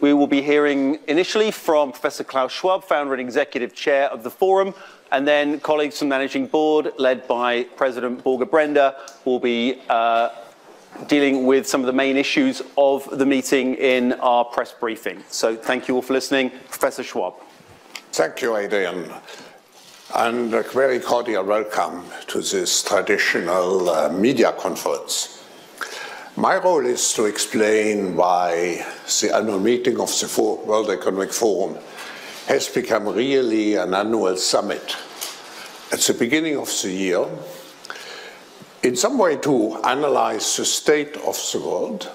We will be hearing initially from Professor Klaus Schwab, founder and executive chair of the forum, and then colleagues from the managing board, led by President Borge Brender, will be dealing with some of the main issues of the meeting in our press briefing. So thank you all for listening. Professor Schwab. Thank you, Adrian. And a very cordial welcome to this traditional media conference. My role is to explain why the annual meeting of the World Economic Forum has become really an annual summit at the beginning of the year, in some way to analyze the state of the world,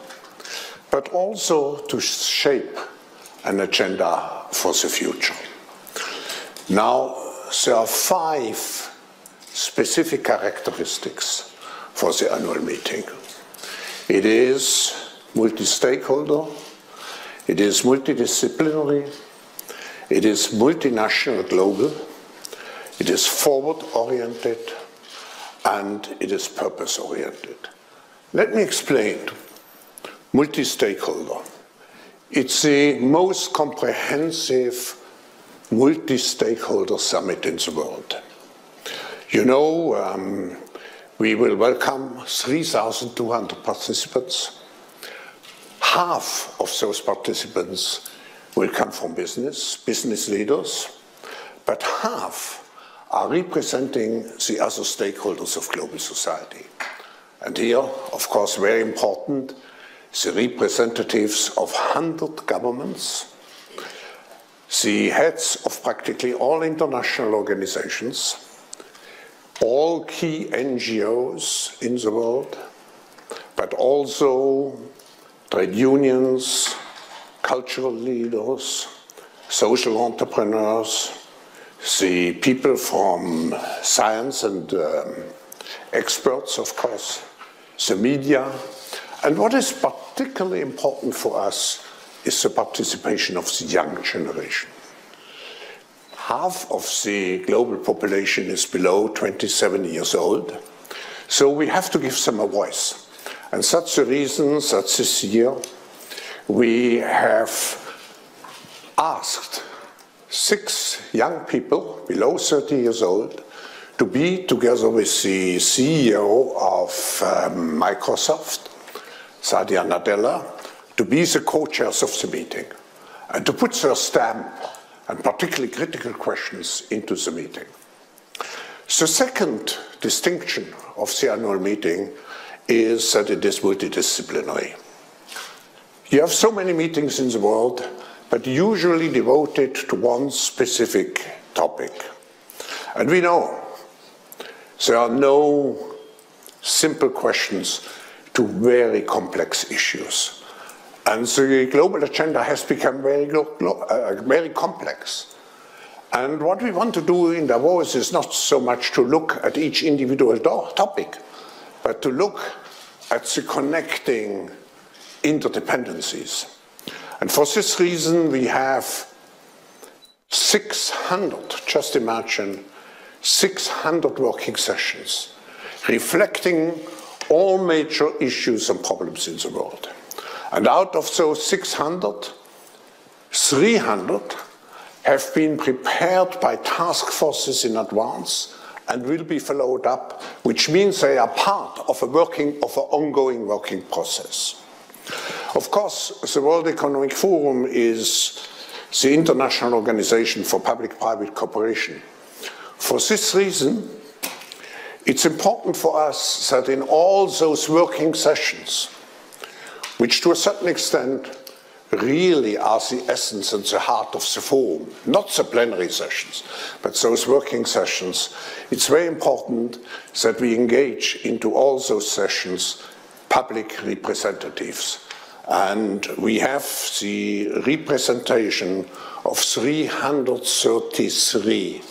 but also to shape an agenda for the future. Now, there are 5 specific characteristics for the annual meeting. It is multi-stakeholder, it is multidisciplinary, it is multinational global, it is forward-oriented, and it is purpose-oriented. Let me explain. Multi-stakeholder. It's the most comprehensive multi-stakeholder summit in the world. You know, we will welcome 3,200 participants. Half of those participants will come from business leaders, but half are representing the other stakeholders of global society. And here, of course, very important, the representatives of 100 governments, the heads of practically all international organizations, all key NGOs in the world, but also trade unions, cultural leaders, social entrepreneurs, the people from science and experts, of course, the media. And what is particularly important for us is the participation of the young generation. Half of the global population is below 27 years old, so we have to give them a voice. And that's the reason that this year we have asked 6 young people below 30 years old to be together with the CEO of Microsoft, Satya Nadella, to be the co-chairs of the meeting and to put their stamp and particularly critical questions into the meeting. The second distinction of the annual meeting is that it is multidisciplinary. You have so many meetings in the world, but usually devoted to one specific topic. And we know there are no simple questions to very complex issues. And the global agenda has become very complex. And what we want to do in Davos is not so much to look at each individual topic, but to look at the connecting interdependencies. And for this reason, we have 600, just imagine, 600 working sessions reflecting all major issues and problems in the world. And out of those 600, 300 have been prepared by task forces in advance and will be followed up, which means they are part of an ongoing working process. Of course, the World Economic Forum is the international organization for public-private cooperation. For this reason, it's important for us that in all those working sessions, which to a certain extent really are the essence and the heart of the forum, not the plenary sessions, but those working sessions, it's very important that we engage into all those sessions public representatives. And we have the representation of 333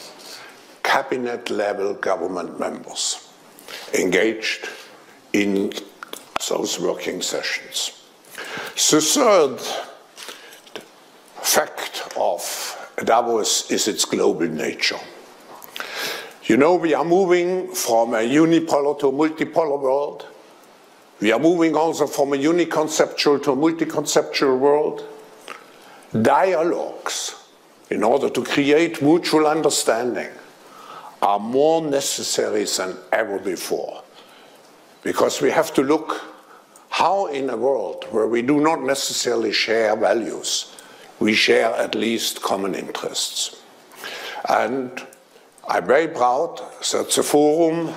cabinet-level government members engaged in those working sessions. The third fact of Davos is its global nature. You know, we are moving from a unipolar to a multipolar world. We are moving also from a uniconceptual to a multiconceptual world. dialogues in order to create mutual understanding are more necessary than ever before. Because we have to look how in a world where we do not necessarily share values, we share at least common interests. And I'm very proud that the Forum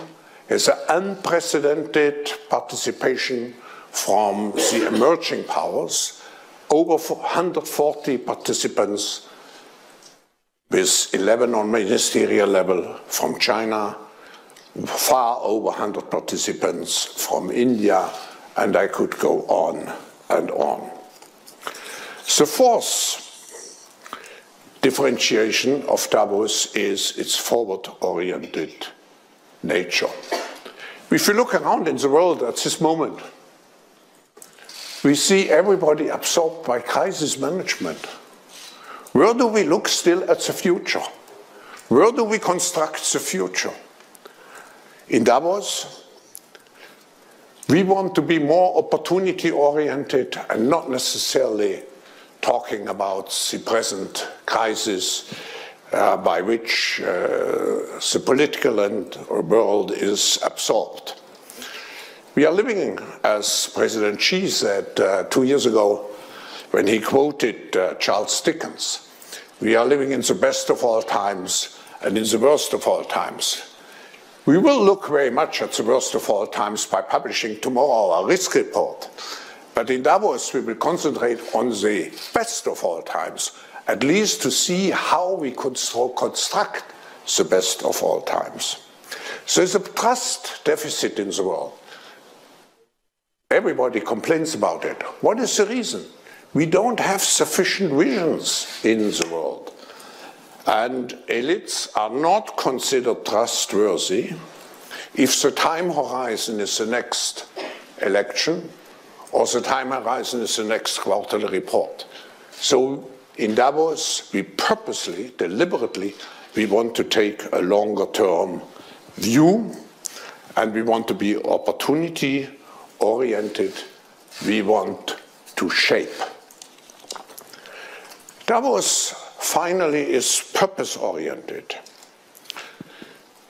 has an unprecedented participation from the emerging powers, over 140 participants with 11 on ministerial level from China, far over 100 participants from India, and I could go on and on. The fourth differentiation of Davos is its forward-oriented nature. If you look around in the world at this moment, we see everybody absorbed by crisis management. Where do we look still at the future? Where do we construct the future? In Davos, we want to be more opportunity-oriented and not necessarily talking about the present crisis by which the political and world is absorbed. We are living, as President Xi said 2 years ago when he quoted Charles Dickens, we are living in the best of all times and in the worst of all times. We will look very much at the worst of all times by publishing tomorrow our risk report. But in Davos, we will concentrate on the best of all times, at least to see how we could construct the best of all times. So there's a trust deficit in the world. Everybody complains about it. What is the reason? We don't have sufficient visions in the world. And elites are not considered trustworthy if the time horizon is the next election or the time horizon is the next quarterly report. So in Davos, we purposely, deliberately, we want to take a longer term view, and we want to be opportunity oriented. We want to shape. Davos finally is purpose oriented.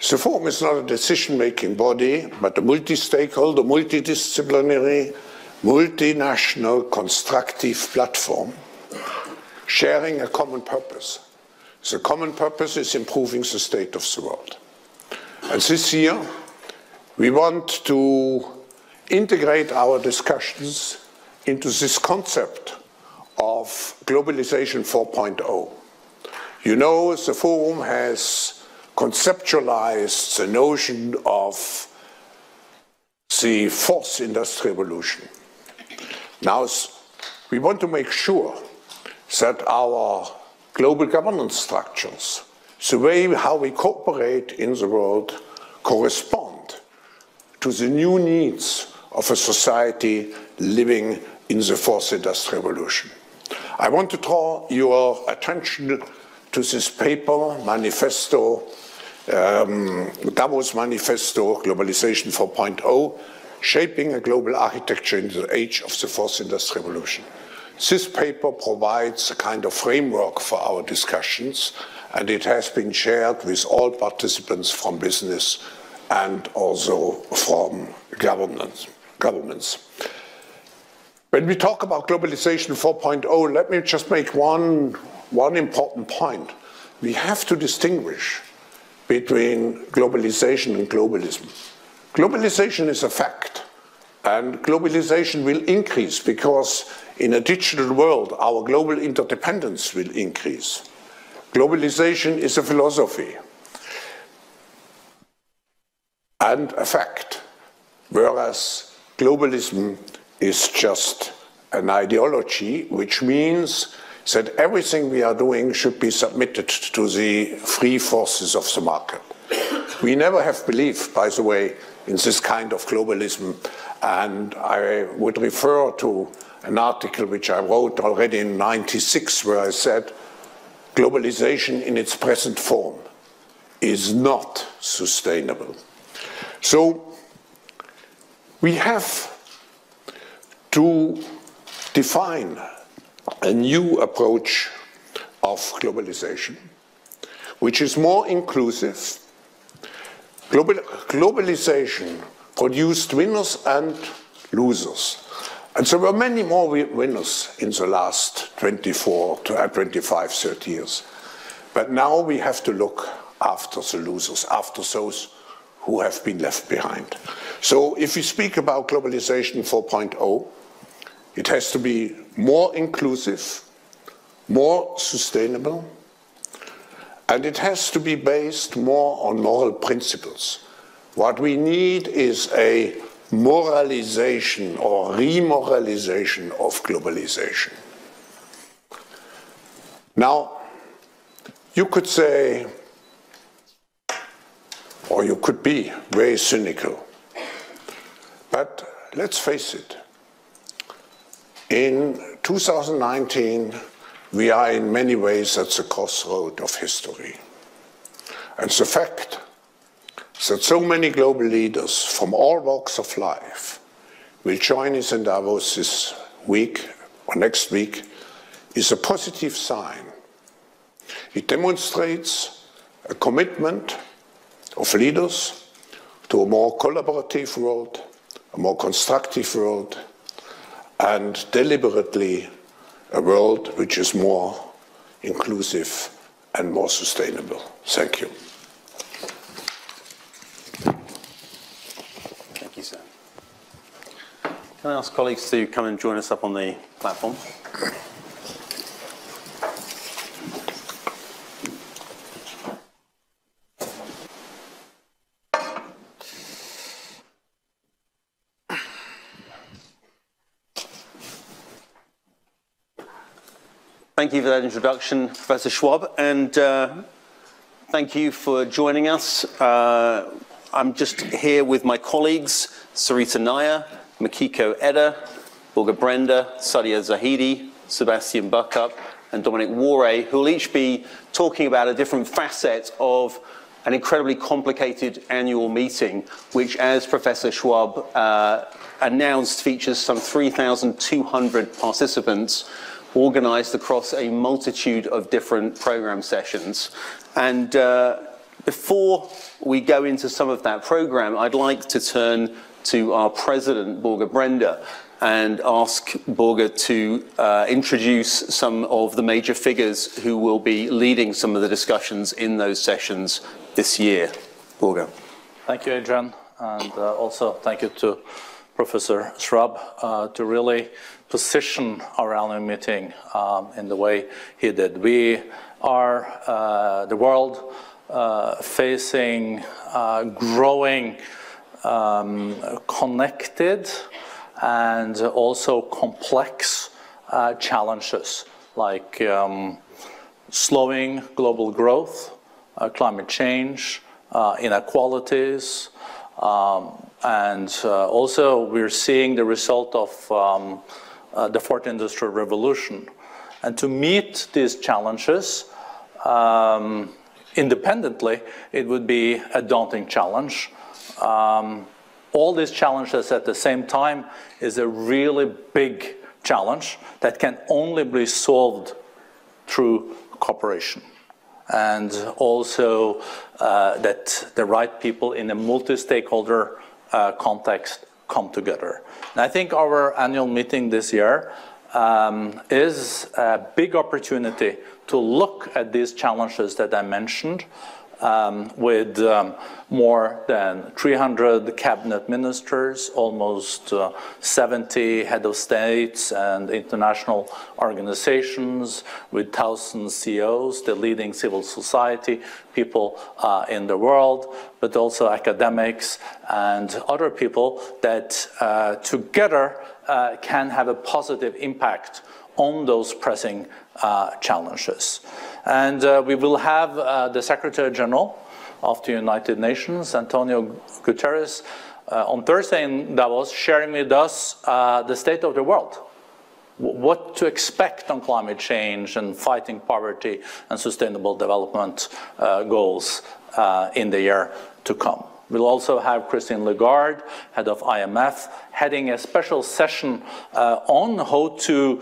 The Forum is not a decision-making body, but a multi-stakeholder, multidisciplinary, multinational constructive platform sharing a common purpose. The common purpose is improving the state of the world. And this year, we want to integrate our discussions into this concept of Globalization 4.0. You know, the Forum has conceptualized the notion of the fourth industrial revolution. Now, we want to make sure that our global governance structures, the way how we cooperate in the world, correspond to the new needs of a society living in the fourth industrial revolution. I want to draw your attention to this paper, manifesto, Davos Manifesto, Globalization 4.0, Shaping a Global Architecture in the Age of the Fourth Industrial Revolution. This paper provides a kind of framework for our discussions, and it has been shared with all participants from business and also from governments. When we talk about Globalization 4.0, let me just make one important point. We have to distinguish between globalization and globalism. Globalization is a fact, and globalization will increase because in a digital world, our global interdependence will increase. Globalization is a philosophy and a fact, whereas globalism is just an ideology, which means that everything we are doing should be submitted to the free forces of the market. We never have believed, by the way, in this kind of globalism, and I would refer to an article which I wrote already in '96 where I said globalization in its present form is not sustainable. So we have to define a new approach of globalization, which is more inclusive. Globalization produced winners and losers. And there were many more winners in the last 25, 30 years. But now we have to look after the losers, after those who have been left behind. So if we speak about globalization 4.0, it has to be more inclusive, more sustainable, and it has to be based more on moral principles. What we need is a moralization or remoralization of globalization. Now, you could say, or you could be very cynical, but let's face it, in 2019, we are in many ways at the crossroad of history. And the fact that so many global leaders from all walks of life will join us in Davos this week or next week is a positive sign. It demonstrates a commitment of leaders to a more collaborative world, a more constructive world, and deliberately a world which is more inclusive and more sustainable. Thank you. Thank you, sir. Can I ask colleagues to come and join us up on the platform? Thank you for that introduction, Professor Schwab, and thank you for joining us. I'm just here with my colleagues, Sarita Nair, Makiko Eder, Borge Brender, Sadia Zahidi, Sebastian Buckup, and Dominic Warre, who will each be talking about a different facet of an incredibly complicated annual meeting, which, as Professor Schwab announced, features some 3,200 participants organized across a multitude of different program sessions. And before we go into some of that program, I'd like to turn to our president, Borge Brender, and ask Borge to introduce some of the major figures who will be leading some of the discussions in those sessions this year. Borge. Thank you, Adrian, and also thank you to Professor Schwab to really position our annual meeting in the way he did. We are, the world, facing growing connected and also complex challenges like slowing global growth, climate change, inequalities, and also we're seeing the result of the fourth industrial revolution. And to meet these challenges independently, it would be a daunting challenge. All these challenges at the same time is a really big challenge that can only be solved through cooperation. And also that the right people in a multi-stakeholder context come together. And I think our annual meeting this year is a big opportunity to look at these challenges that I mentioned with more than 300 cabinet ministers, almost 70 head of states and international organizations, with 1,000 CEOs, the leading civil society people in the world, but also academics and other people that together can have a positive impact on those pressing challenges. And we will have the Secretary General of the United Nations, Antonio Guterres, on Thursday in Davos, sharing with us the state of the world, what to expect on climate change and fighting poverty and sustainable development goals in the year to come. We'll also have Christine Lagarde, head of IMF, heading a special session on how to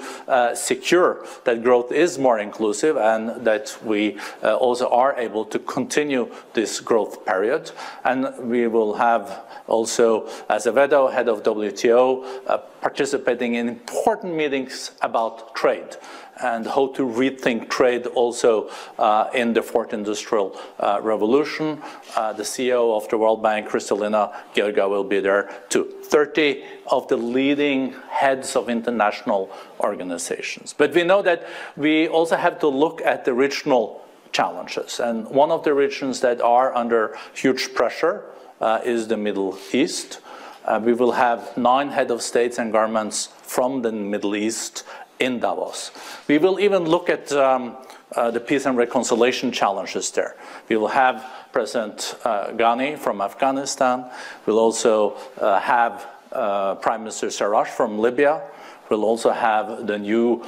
secure that growth is more inclusive and that we also are able to continue this growth period. And we will have also Azevedo, head of WTO, participating in important meetings about trade and how to rethink trade also in the fourth industrial revolution. The CEO of the World Bank, Kristalina Georgieva, will be there too. 30 of the leading heads of international organizations. But we know that we also have to look at the regional challenges. And one of the regions that are under huge pressure is the Middle East. We will have 9 heads of states and governments from the Middle East in Davos. We will even look at the peace and reconciliation challenges there. We will have President Ghani from Afghanistan. We'll also have Prime Minister Sarraj from Libya. We'll also have the new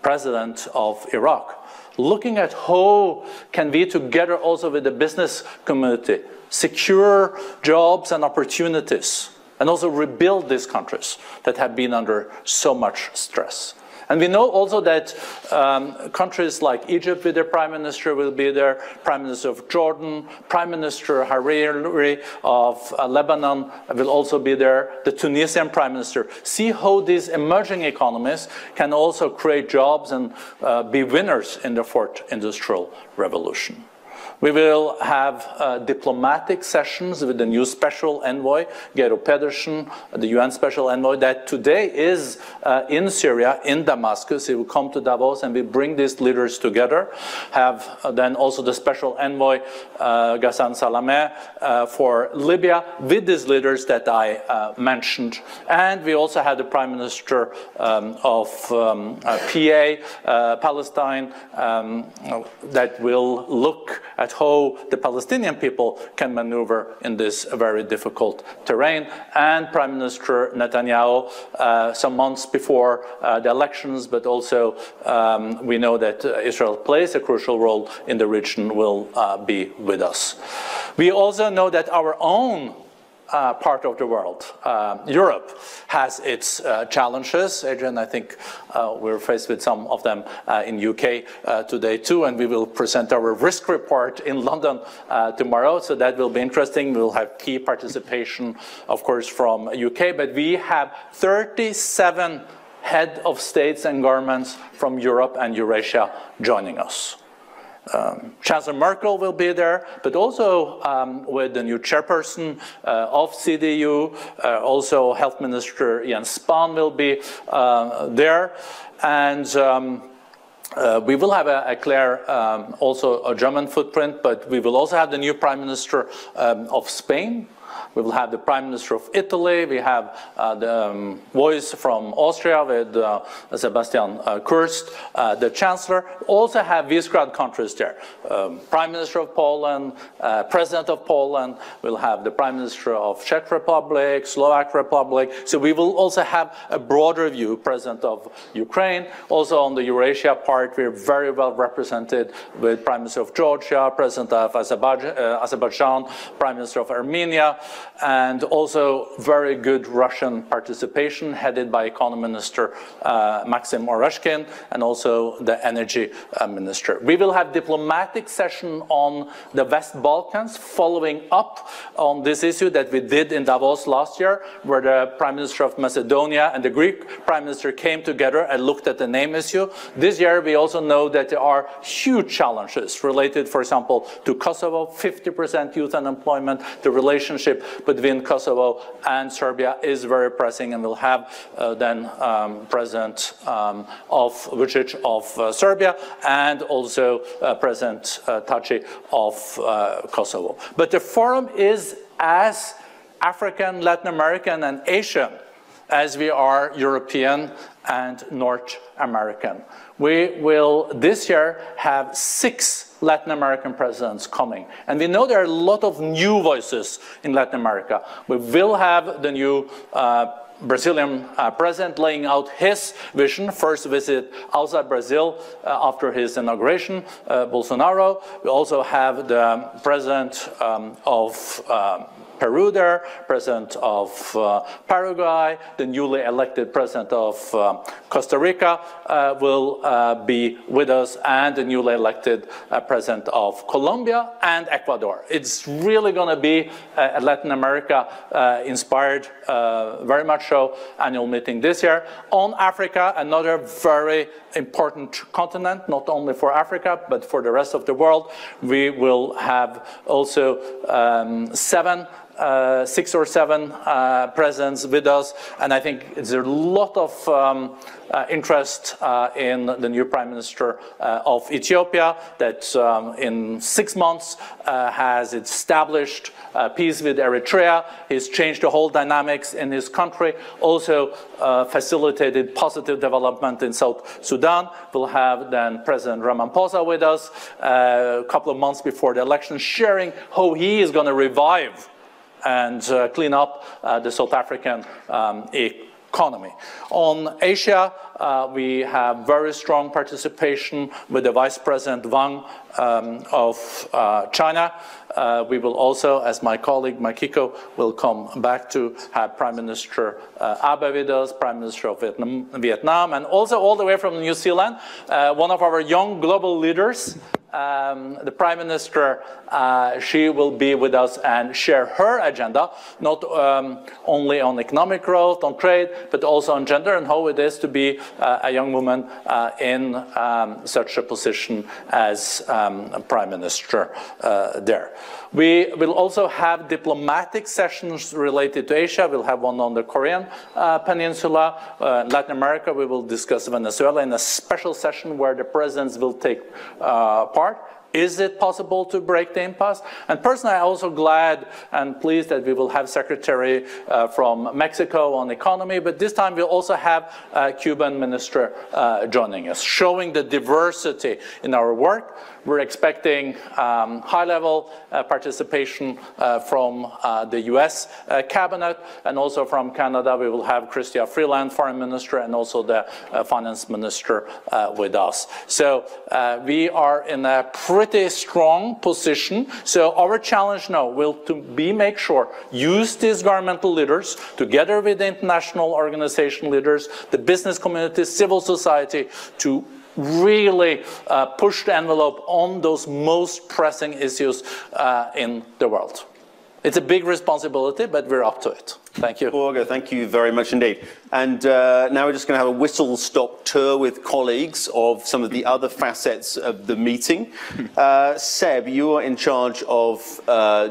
president of Iraq. Looking at how can we together also with the business community secure jobs and opportunities and also rebuild these countries that have been under so much stress. And we know also that countries like Egypt with their prime minister will be there, Prime Minister of Jordan, Prime Minister Hariri of Lebanon will also be there, the Tunisian Prime Minister. See how these emerging economies can also create jobs and be winners in the fourth industrial revolution. We will have diplomatic sessions with the new special envoy, Gero Pedersen, the UN special envoy, that today is in Syria, in Damascus. He will come to Davos and we bring these leaders together. Have then also the special envoy, Ghassan Salameh, for Libya, with these leaders that I mentioned. And we also have the Prime Minister of PA, Palestine, that will look at how the Palestinian people can maneuver in this very difficult terrain. And Prime Minister Netanyahu, some months before the elections, but also we know that Israel plays a crucial role in the region, will be with us. We also know that our own part of the world, Europe, has its challenges. Adrian, I think we're faced with some of them in UK today too, and we will present our risk report in London tomorrow, so that will be interesting. We'll have key participation, of course, from UK, but we have 37 heads of states and governments from Europe and Eurasia joining us. Chancellor Merkel will be there, but also with the new chairperson of CDU, also Health Minister Jens Spahn will be there, and we will have a clear, also a German footprint, but we will also have the new Prime Minister of Spain. We will have the Prime Minister of Italy. We have the voice from Austria with Sebastian Kurz, the Chancellor. Also have Visegrad countries there. Prime Minister of Poland, President of Poland. We'll have the Prime Minister of Czech Republic, Slovak Republic. So we will also have a broader view, President of Ukraine. Also on the Eurasia part, we're very well represented with Prime Minister of Georgia, President of Azerbaijan, Prime Minister of Armenia, and also very good Russian participation headed by Economy Minister Maxim Oreshkin and also the Energy Minister. We will have diplomatic session on the West Balkans following up on this issue that we did in Davos last year, where the Prime Minister of Macedonia and the Greek Prime Minister came together and looked at the name issue. This year we also know that there are huge challenges related, for example, to Kosovo, 50% youth unemployment, the relationship between Kosovo and Serbia is very pressing, and we'll have then President Vučić of Serbia and also President Tadić of Kosovo. But the forum is as African, Latin American and Asian as we are European and North American. We will this year have 6 Latin American presidents coming. And we know there are a lot of new voices in Latin America. We will have the new Brazilian president laying out his vision, first visit outside Brazil after his inauguration, Bolsonaro. We also have the president of Peru there, president of Paraguay, the newly elected president of Costa Rica will be with us, and the newly elected president of Colombia and Ecuador. It's really going to be a Latin America inspired, very much so, annual meeting this year. On Africa, another very important continent, not only for Africa, but for the rest of the world. We will have also 6 or 7 presidents with us, and I think there's a lot of interest in the new Prime Minister of Ethiopia that in 6 months has established peace with Eritrea. He's changed the whole dynamics in his country, also facilitated positive development in South Sudan. We'll have then President Ramaphosa with us a couple of months before the election, sharing how he is going to revive and clean up the South African economy. On Asia, we have very strong participation with the Vice President Wang of China. We will also, as my colleague Makiko will come back to, have Prime Minister Abe with us, Prime Minister of Vietnam, and also all the way from New Zealand, one of our young global leaders, the Prime Minister, she will be with us and share her agenda, not only on economic growth, on trade, but also on gender and how it is to be a young woman in such a position as Prime Minister there. We will also have diplomatic sessions related to Asia. We'll have one on the Korean Peninsula. Latin America, we will discuss Venezuela in a special session where the presidents will take part. Is it possible to break the impasse? And personally, I'm also glad and pleased that we will have Secretary from Mexico on economy, but this time we'll also have a Cuban minister joining us, showing the diversity in our work. We're expecting high-level participation from the US cabinet, and also from Canada we will have Chrystia Freeland, foreign minister, and also the finance minister with us. So we are in a pretty strong position. So our challenge now will to be make sure, use these governmental leaders together with the international organization leaders, the business community, civil society, to really push the envelope on those most pressing issues in the world. It's a big responsibility, but we're up to it. Thank you. Borge, thank you very much indeed. And now we're just going to have a whistle-stop tour with colleagues of some of the other facets of the meeting. Seb, you are in charge of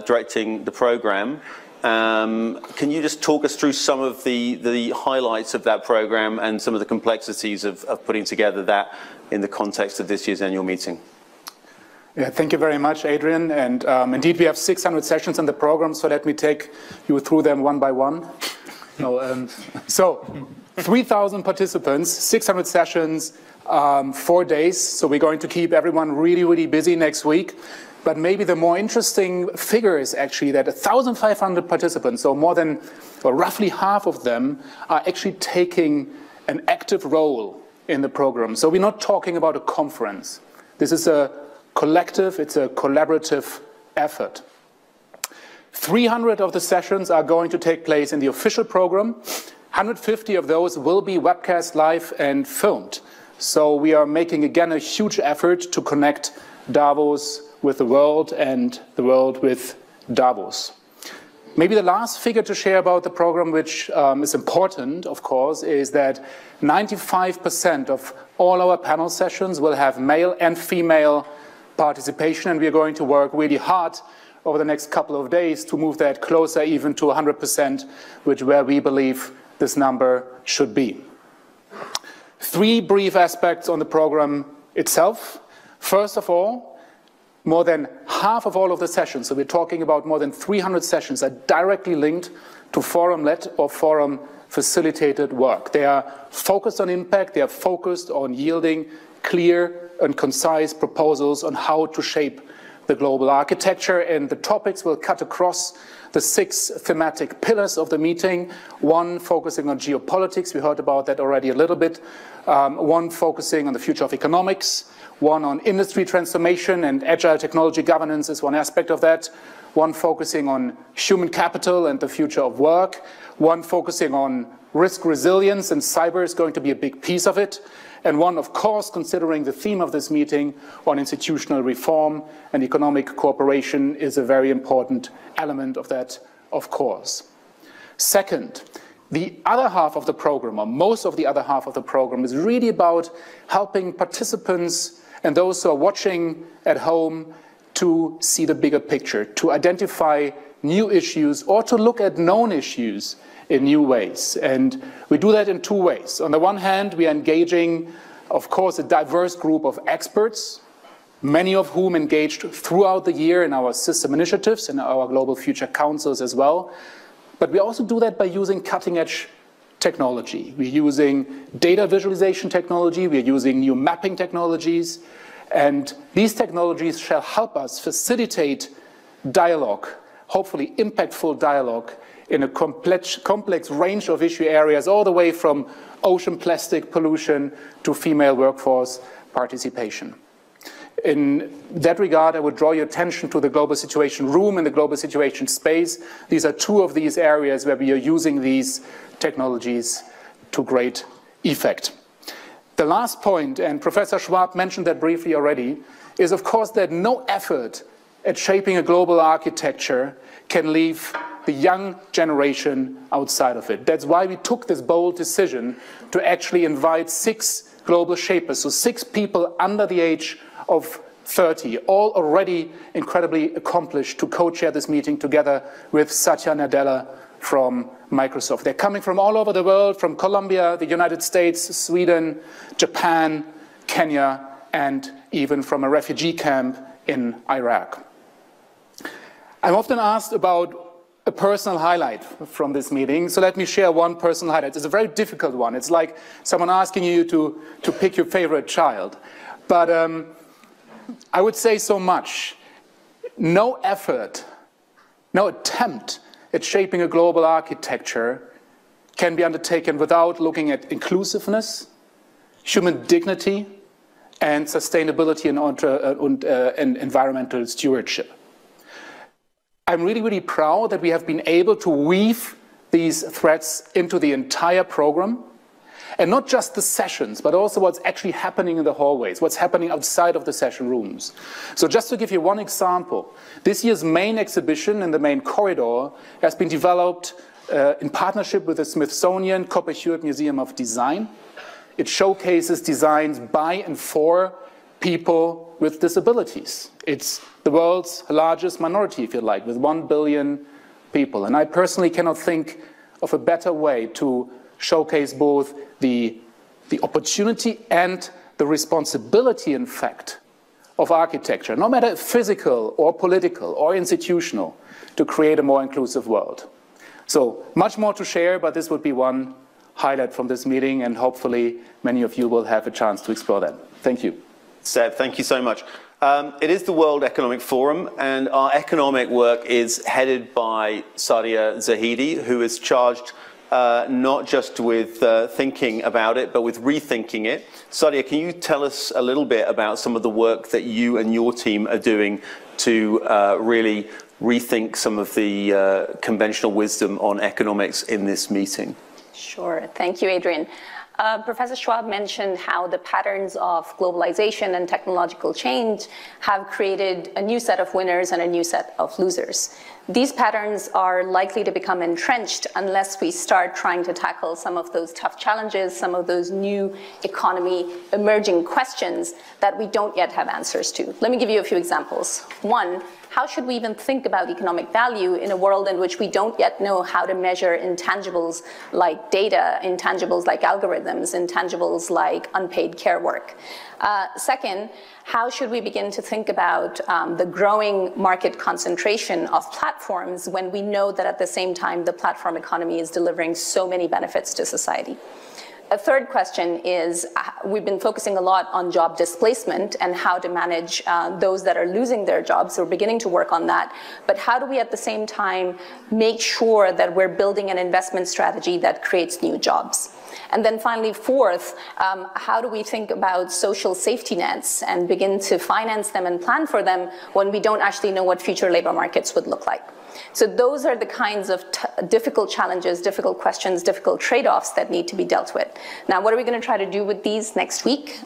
directing the programme. Can you just talk us through some of the highlights of that programme and some of the complexities of putting together that in the context of this year's annual meeting? Yeah, thank you very much, Adrian. And indeed, we have 600 sessions in the program, so let me take you through them one by one. So 3,000 participants, 600 sessions, 4 days. So we're going to keep everyone really, really busy next week. But maybe the more interesting figure is actually that 1,500 participants, so more than, or roughly half of them, are actually taking an active role in the program. So we're not talking about a conference. This is a collective, it's a collaborative effort. 300 of the sessions are going to take place in the official program. 150 of those will be webcast live and filmed. So we are making, again, a huge effort to connect Davos with the world and the world with Davos. Maybe the last figure to share about the program, which is important, of course, is that 95% of all our panel sessions will have male and female participation, and we are going to work really hard over the next couple of days to move that closer even to 100%, where we believe this number should be. 3 brief aspects on the program itself. First of all, more than half of all of the sessions, so we're talking about more than 300 sessions, are directly linked to forum-led or forum-facilitated work. They are focused on impact, they are focused on yielding clear and concise proposals on how to shape the global architecture, and the topics will cut across the 6 thematic pillars of the meeting. One focusing on geopolitics, we heard about that already a little bit. One focusing on the future of economics. One on industry transformation and agile technology governance is one aspect of that. One focusing on human capital and the future of work. One focusing on risk resilience, and cyber is going to be a big piece of it. And one, of course, considering the theme of this meeting on institutional reform and economic cooperation is a very important element of that, of course. Second, the other half of the program, or most of the other half of the program, is really about helping participants and those who are watching at home to see the bigger picture, to identify new issues or to look at known issues in new ways. And we do that in 2 ways. On the one hand, we are engaging, of course, a diverse group of experts, many of whom engaged throughout the year in our system initiatives and our Global Future Councils as well. But we also do that by using cutting-edge technology. We're using data visualization technology, we're using new mapping technologies, and these technologies shall help us facilitate dialogue, hopefully impactful dialogue, in a complex range of issue areas, all the way from ocean plastic pollution to female workforce participation. In that regard, I would draw your attention to the Global Situation Room and the Global Situation Space. These are 2 of these areas where we are using these technologies to great effect. The last point, and Professor Schwab mentioned that briefly already, is of course that no effort at shaping a global architecture can leave the young generation outside of it. That's why we took this bold decision to actually invite 6 global shapers, so 6 people under the age of 30, all already incredibly accomplished, to co-chair this meeting together with Satya Nadella from Microsoft. They're coming from all over the world, from Colombia, the United States, Sweden, Japan, Kenya, and even from a refugee camp in Iraq. I'm often asked about a personal highlight from this meeting, so let me share one personal highlight. It's a very difficult one. It's like someone asking you to pick your favorite child. But I would say so much. No effort, no attempt at shaping a global architecture can be undertaken without looking at inclusiveness, human dignity, and sustainability and environmental stewardship. I'm really, really proud that we have been able to weave these threads into the entire program, and not just the sessions, but also what's actually happening in the hallways, what's happening outside of the session rooms. So just to give you one example, this year's main exhibition in the main corridor has been developed in partnership with the Smithsonian Copper-Hewitt Museum of Design. It showcases designs by and for people with disabilities. It's the world's largest minority, if you like, with 1 billion people. And I personally cannot think of a better way to showcase both the opportunity and the responsibility, in fact, of architecture, no matter physical or political or institutional, to create a more inclusive world. So much more to share, but this would be one highlight from this meeting, and hopefully many of you will have a chance to explore that. Thank you. Seb, thank you so much. It is the World Economic Forum, and our economic work is headed by Sadia Zahidi, who is charged not just with thinking about it, but with rethinking it. Sadia, can you tell us a little bit about some of the work that you and your team are doing to really rethink some of the conventional wisdom on economics in this meeting? Sure. Thank you, Adrian. Professor Schwab mentioned how the patterns of globalization and technological change have created a new set of winners and a new set of losers. These patterns are likely to become entrenched unless we start trying to tackle some of those tough challenges, some of those new economy emerging questions that we don't yet have answers to. Let me give you a few examples. One, how should we even think about economic value in a world in which we don't yet know how to measure intangibles like data, intangibles like algorithms, intangibles like unpaid care work? Second, how should we begin to think about the growing market concentration of platforms when we know that at the same time the platform economy is delivering so many benefits to society? A third question is, we've been focusing a lot on job displacement and how to manage those that are losing their jobs. So we're beginning to work on that. But how do we at the same time make sure that we're building an investment strategy that creates new jobs? And then finally, fourth, how do we think about social safety nets and begin to finance them and plan for them when we don't actually know what future labor markets would look like? So those are the kinds of difficult challenges, difficult questions, difficult trade-offs that need to be dealt with. Now, what are we going to try to do with these next week?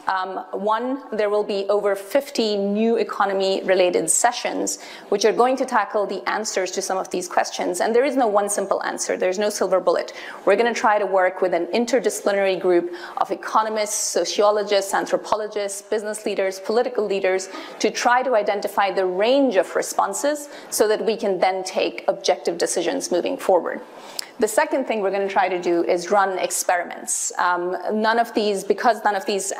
One, there will be over 50 new economy-related sessions, which are going to tackle the answers to some of these questions. And there is no one simple answer. There's no silver bullet. We're going to try to work with an interdisciplinary group of economists, sociologists, anthropologists, business leaders, political leaders, to try to identify the range of responses so that we can then take objective decisions moving forward. The second thing we're going to try to do is run experiments. Because none of these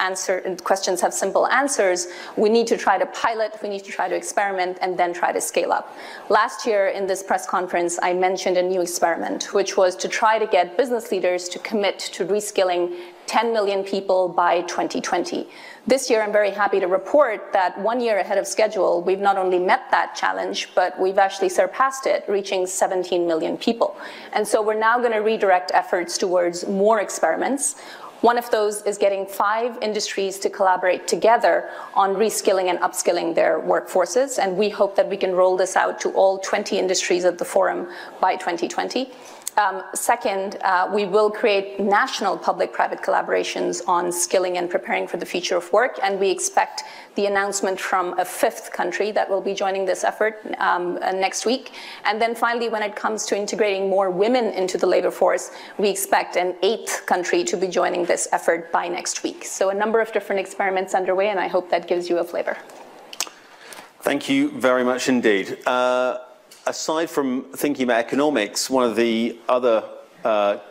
questions have simple answers, we need to try to pilot, we need to try to experiment, and then try to scale up. Last year in this press conference, I mentioned a new experiment, which was to try to get business leaders to commit to reskilling 10 million people by 2020. This year, I'm very happy to report that 1 year ahead of schedule, we've not only met that challenge, but we've actually surpassed it, reaching 17 million people. And so we're now going to redirect efforts towards more experiments. One of those is getting 5 industries to collaborate together on reskilling and upskilling their workforces. And we hope that we can roll this out to all 20 industries at the forum by 2020. Second, we will create national public-private collaborations on skilling and preparing for the future of work, and we expect the announcement from a 5th country that will be joining this effort next week. And then finally, when it comes to integrating more women into the labor force, we expect an 8th country to be joining this effort by next week. So a number of different experiments underway, and I hope that gives you a flavor. Thank you very much indeed. Aside from thinking about economics, one of the other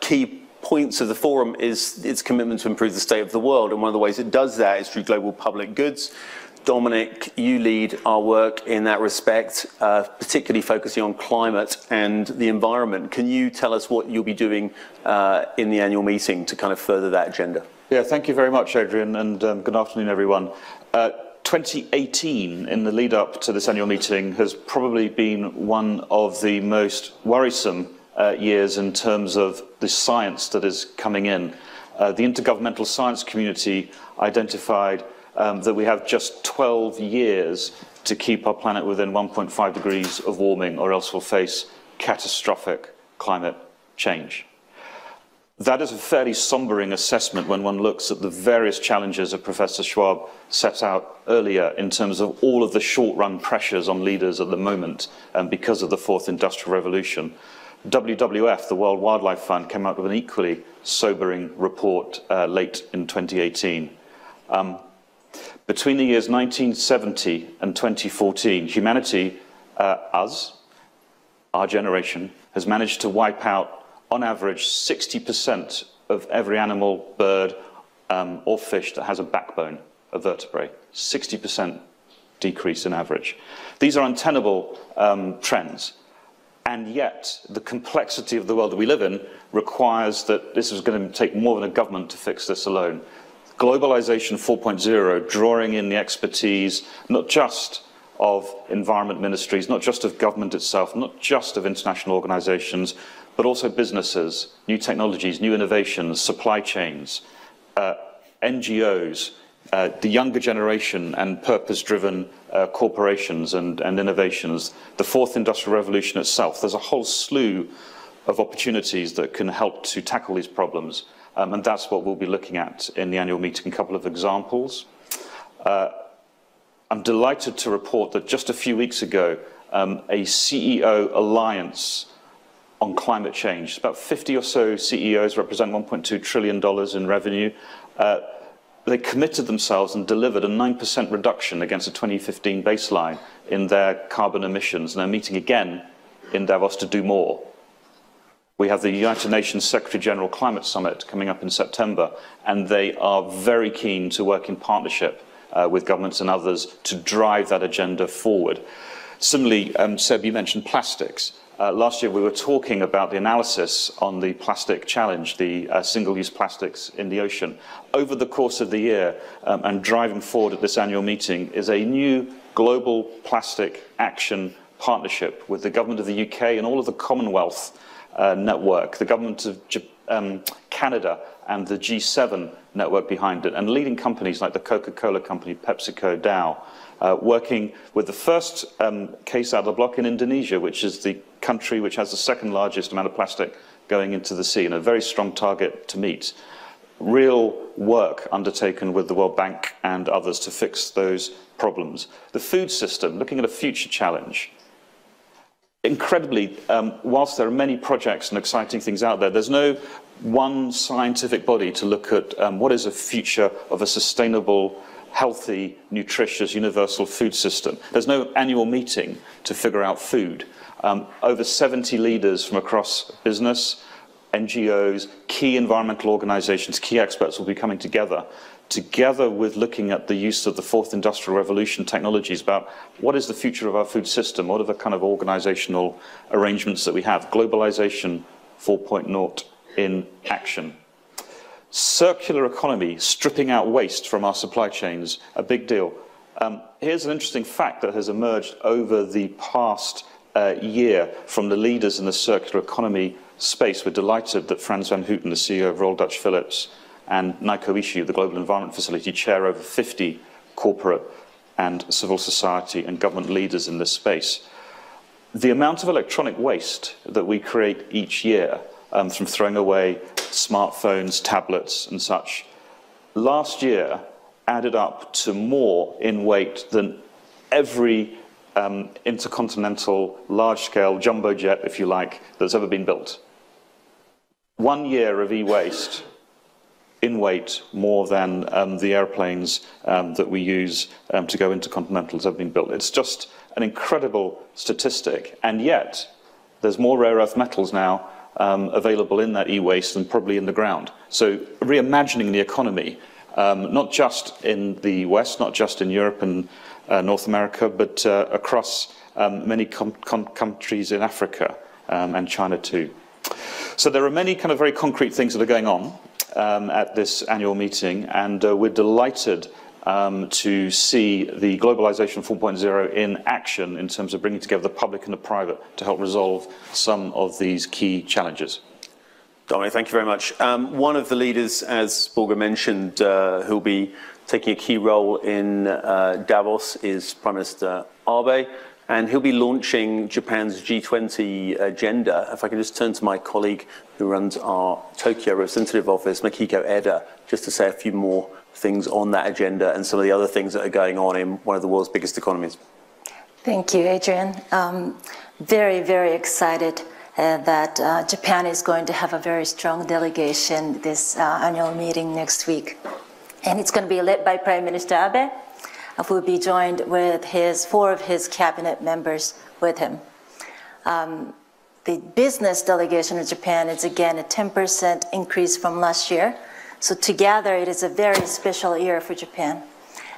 key points of the forum is its commitment to improve the state of the world. And one of the ways it does that is through global public goods. Dominic, you lead our work in that respect, particularly focusing on climate and the environment. Can you tell us what you'll be doing in the annual meeting to kind of further that agenda? Yeah, thank you very much, Adrian, and good afternoon, everyone. 2018, in the lead up to this annual meeting, has probably been one of the most worrisome years in terms of the science that is coming in. The intergovernmental science community identified that we have just 12 years to keep our planet within 1.5 degrees of warming, or else we'll face catastrophic climate change. That is a fairly sombering assessment when one looks at the various challenges that Professor Schwab set out earlier in terms of all of the short-run pressures on leaders at the moment because of the 4th Industrial Revolution. WWF, the World Wildlife Fund, came out with an equally sobering report late in 2018. Between the years 1970 and 2014, humanity, our generation, has managed to wipe out on average 60% of every animal, bird, or fish that has a backbone, a vertebrae. 60% decrease in average. These are untenable trends. And yet, the complexity of the world that we live in requires that this is going to take more than a government to fix this alone. Globalization 4.0, drawing in the expertise, not just of environment ministries, not just of government itself, not just of international organizations, but also businesses, new technologies, new innovations, supply chains, NGOs, the younger generation and purpose-driven corporations and innovations, the 4th Industrial Revolution itself. There's a whole slew of opportunities that can help to tackle these problems, and that's what we'll be looking at in the annual meeting. A couple of examples. I'm delighted to report that just a few weeks ago, a CEO alliance on climate change, about 50 or so CEOs represent $1.2 trillion in revenue. They committed themselves and delivered a 9% reduction against a 2015 baseline in their carbon emissions, and they're meeting again in Davos to do more. We have the United Nations Secretary General Climate Summit coming up in September, and they are very keen to work in partnership with governments and others to drive that agenda forward. Similarly, Seb, you mentioned plastics. Last year we were talking about the analysis on the plastic challenge, the single-use plastics in the ocean. Over the course of the year, and driving forward at this annual meeting, is a new global plastic action partnership with the government of the UK and all of the Commonwealth network, the government of Canada and the G7 network behind it, and leading companies like the Coca-Cola company, PepsiCo, Dow, working with the first case out of the block in Indonesia, which is the country which has the second largest amount of plastic going into the sea, and a very strong target to meet. Real work undertaken with the World Bank and others to fix those problems. The food system, looking at a future challenge. Incredibly, whilst there are many projects and exciting things out there, there's no one scientific body to look at what is a future of a sustainable, healthy, nutritious, universal food system. There's no annual meeting to figure out food. Over 70 leaders from across business, NGOs, key environmental organizations, key experts will be coming together with looking at the use of the fourth industrial revolution technologies about what is the future of our food system, what are the kind of organizational arrangements that we have. Globalization 4.0 in action. Circular economy, stripping out waste from our supply chains, a big deal. Here's an interesting fact that has emerged over the past year from the leaders in the circular economy space. We're delighted that Frans van Houten, the CEO of Royal Dutch Phillips, and Naiko Ishii, the Global Environment Facility, chair over 50 corporate and civil society and government leaders in this space. The amount of electronic waste that we create each year, from throwing away smartphones, tablets and such, last year added up to more in weight than every intercontinental, large-scale jumbo jet, if you like, that's ever been built. 1 year of e-waste in weight more than the airplanes that we use to go intercontinental has ever been built. It's just an incredible statistic, and yet there's more rare earth metals now available in that e-waste than probably in the ground. So reimagining the economy, not just in the West, not just in Europe and North America, but across many countries in Africa and China too. So there are many kind of very concrete things that are going on at this annual meeting, and we're delighted to see the Globalization 4.0 in action in terms of bringing together the public and the private to help resolve some of these key challenges. Dominic, thank you very much. One of the leaders, as Borge mentioned, who'll be taking a key role in Davos is Prime Minister Abe, and he'll be launching Japan's G20 agenda. If I can just turn to my colleague who runs our Tokyo representative office, Makiko Eda, just to say a few more things on that agenda and some of the other things that are going on in one of the world's biggest economies. Thank you, Adrian. Very, very excited that Japan is going to have a very strong delegation this annual meeting next week. And it's going to be led by Prime Minister Abe, who will be joined with four of his cabinet members with him. The business delegation of Japan is again a 10% increase from last year. So together it is a very special year for Japan.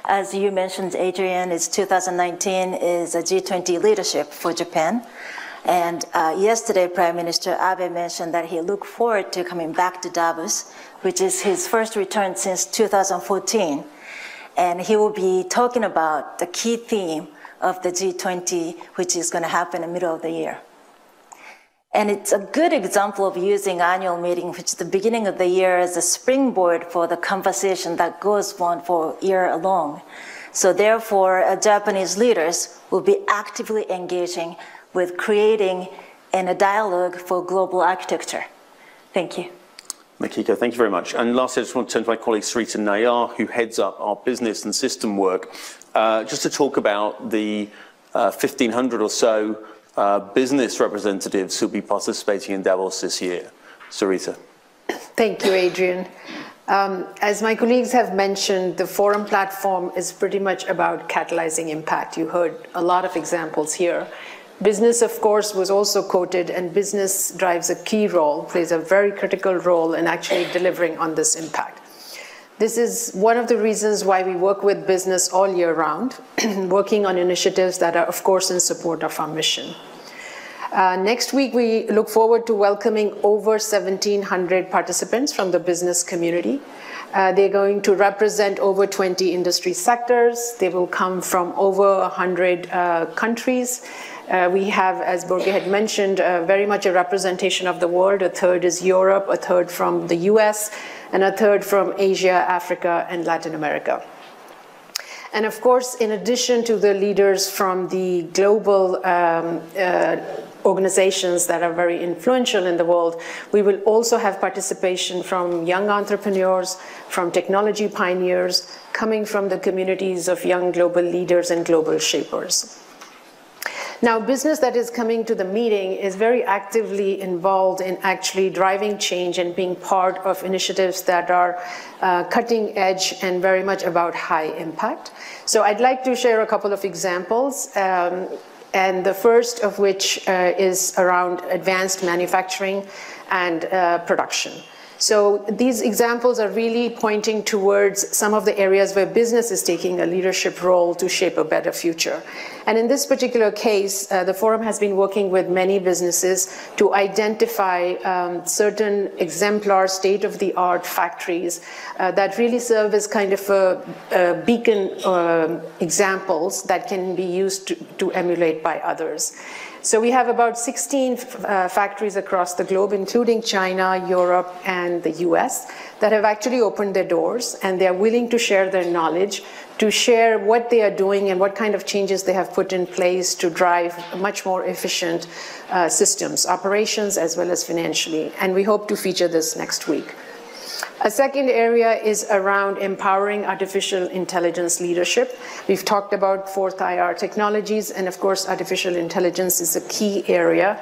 As you mentioned, Adrian, 2019 is a G20 leadership for Japan. And yesterday, Prime Minister Abe mentioned that he looked forward to coming back to Davos, which is his first return since 2014. And he will be talking about the key theme of the G20, which is going to happen in the middle of the year. And it's a good example of using annual meeting, which is the beginning of the year, as a springboard for the conversation that goes on for a year long. So therefore, Japanese leaders will be actively engaging with creating a dialogue for global architecture. Thank you. Makiko, thank you very much. And lastly, I just want to turn to my colleague Sarita Nayar, who heads up our business and system work, just to talk about the 1,500 or so business representatives who'll be participating in Davos this year. Sarita. Thank you, Adrian. As my colleagues have mentioned, the forum platform is pretty much about catalyzing impact. You heard a lot of examples here. Business, of course, was also quoted, and business drives a key role, plays a very critical role in actually delivering on this impact. This is one of the reasons why we work with business all year round, working on initiatives that are, of course, in support of our mission. Next week, we look forward to welcoming over 1,700 participants from the business community. They're going to represent over 20 industry sectors. They will come from over 100 countries. We have, as Borge had mentioned, very much a representation of the world. A third is Europe, a third from the US, and a third from Asia, Africa, and Latin America. And of course, in addition to the leaders from the global organizations that are very influential in the world, we will also have participation from young entrepreneurs, from technology pioneers, coming from the communities of young global leaders and global shapers. Now, business that is coming to the meeting is very actively involved in actually driving change and being part of initiatives that are cutting edge and very much about high impact. So I'd like to share a couple of examples, and the first of which is around advanced manufacturing and production. So these examples are really pointing towards some of the areas where business is taking a leadership role to shape a better future. And in this particular case, the forum has been working with many businesses to identify certain exemplar state-of-the-art factories that really serve as kind of a beacon examples that can be used to emulate by others. So we have about 16 factories across the globe, including China, Europe, and the US, that have actually opened their doors, and they are willing to share their knowledge, to share what they are doing and what kind of changes they have put in place to drive much more efficient systems, operations, as well as financially. And we hope to feature this next week. A second area is around empowering artificial intelligence leadership. We've talked about fourth IR technologies, and of course, artificial intelligence is a key area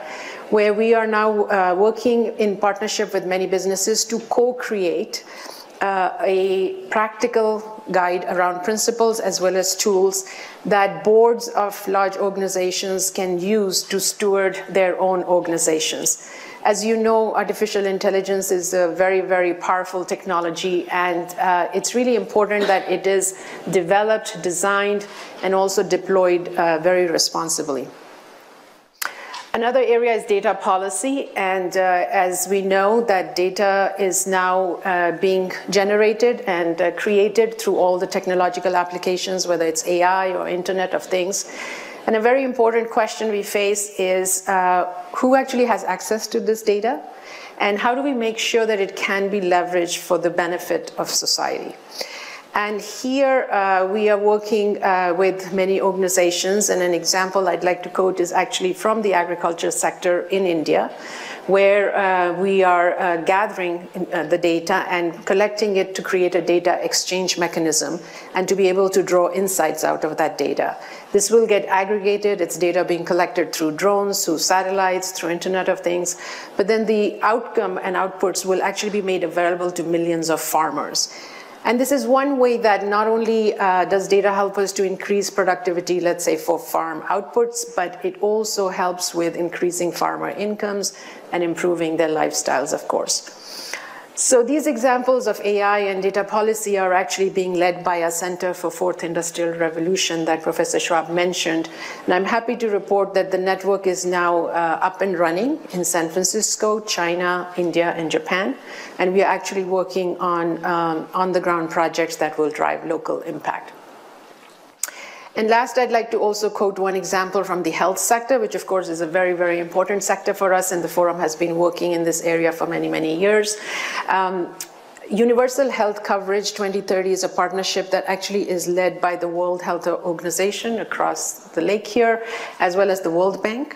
where we are now working in partnership with many businesses to co-create a practical guide around principles as well as tools that boards of large organizations can use to steward their own organizations. As you know, artificial intelligence is a very, very powerful technology, and it's really important that it is developed, designed, and also deployed very responsibly. Another area is data policy, and as we know that data is now being generated and created through all the technological applications, whether it's AI or Internet of Things. And a very important question we face is who actually has access to this data, and how do we make sure that it can be leveraged for the benefit of society? And here we are working with many organizations, and an example I'd like to quote is actually from the agriculture sector in India, where we are gathering the data and collecting it to create a data exchange mechanism and to be able to draw insights out of that data. This will get aggregated, it's data being collected through drones, through satellites, through Internet of Things, but then the outcome and outputs will actually be made available to millions of farmers. And this is one way that not only does data help us to increase productivity, let's say for farm outputs, but it also helps with increasing farmer incomes and improving their lifestyles, of course. So these examples of AI and data policy are actually being led by a Center for Fourth Industrial Revolution that Professor Schwab mentioned. And I'm happy to report that the network is now up and running in San Francisco, China, India, and Japan. And we are actually working on on-the-ground projects that will drive local impact. And last, I'd like to also quote one example from the health sector, which of course is a very, very important sector for us, and the forum has been working in this area for many, many years. Universal Health Coverage 2030 is a partnership that actually is led by the World Health Organization across the lake here, as well as the World Bank.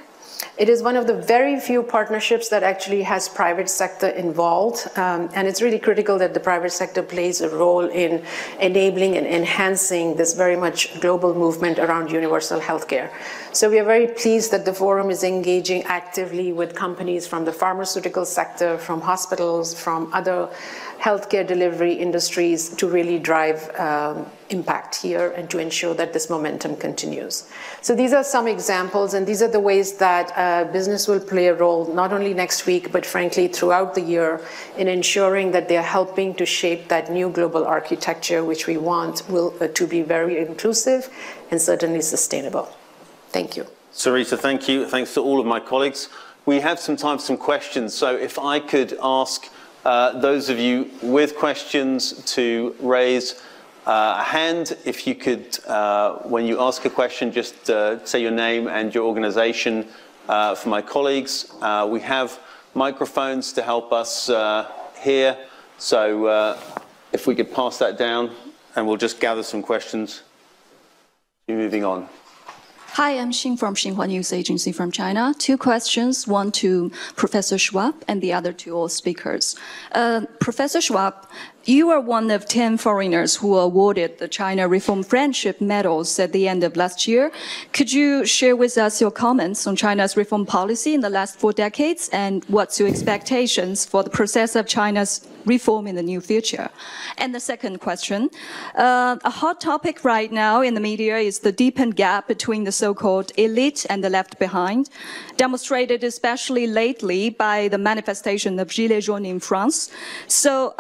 It is one of the very few partnerships that actually has private sector involved, and it's really critical that the private sector plays a role in enabling and enhancing this very much global movement around universal healthcare. So we are very pleased that the forum is engaging actively with companies from the pharmaceutical sector, from hospitals, from other healthcare delivery industries to really drive impact here and to ensure that this momentum continues. So these are some examples, and these are the ways that business will play a role, not only next week, but frankly throughout the year, in ensuring that they are helping to shape that new global architecture, which we want to be very inclusive and certainly sustainable. Thank you. Sarita, thank you. Thanks to all of my colleagues. We have some time for some questions, so if I could ask those of you with questions to raise a hand. If you could, when you ask a question, just say your name and your organization for my colleagues. We have microphones to help us hear, so if we could pass that down, and we'll just gather some questions. Moving on. Hi, I'm Xing from Xinhua News Agency from China. Two questions, one to Professor Schwab and the other to all speakers. Professor Schwab, you are one of 10 foreigners who were awarded the China Reform Friendship Medals at the end of last year. Could you share with us your comments on China's reform policy in the last 4 decades, and what's your expectations for the process of China's reform in the near future? And the second question, a hot topic right now in the media is the deepened gap between the so-called elite and the left behind, demonstrated especially lately by the manifestation of Gilets jaunes in France. So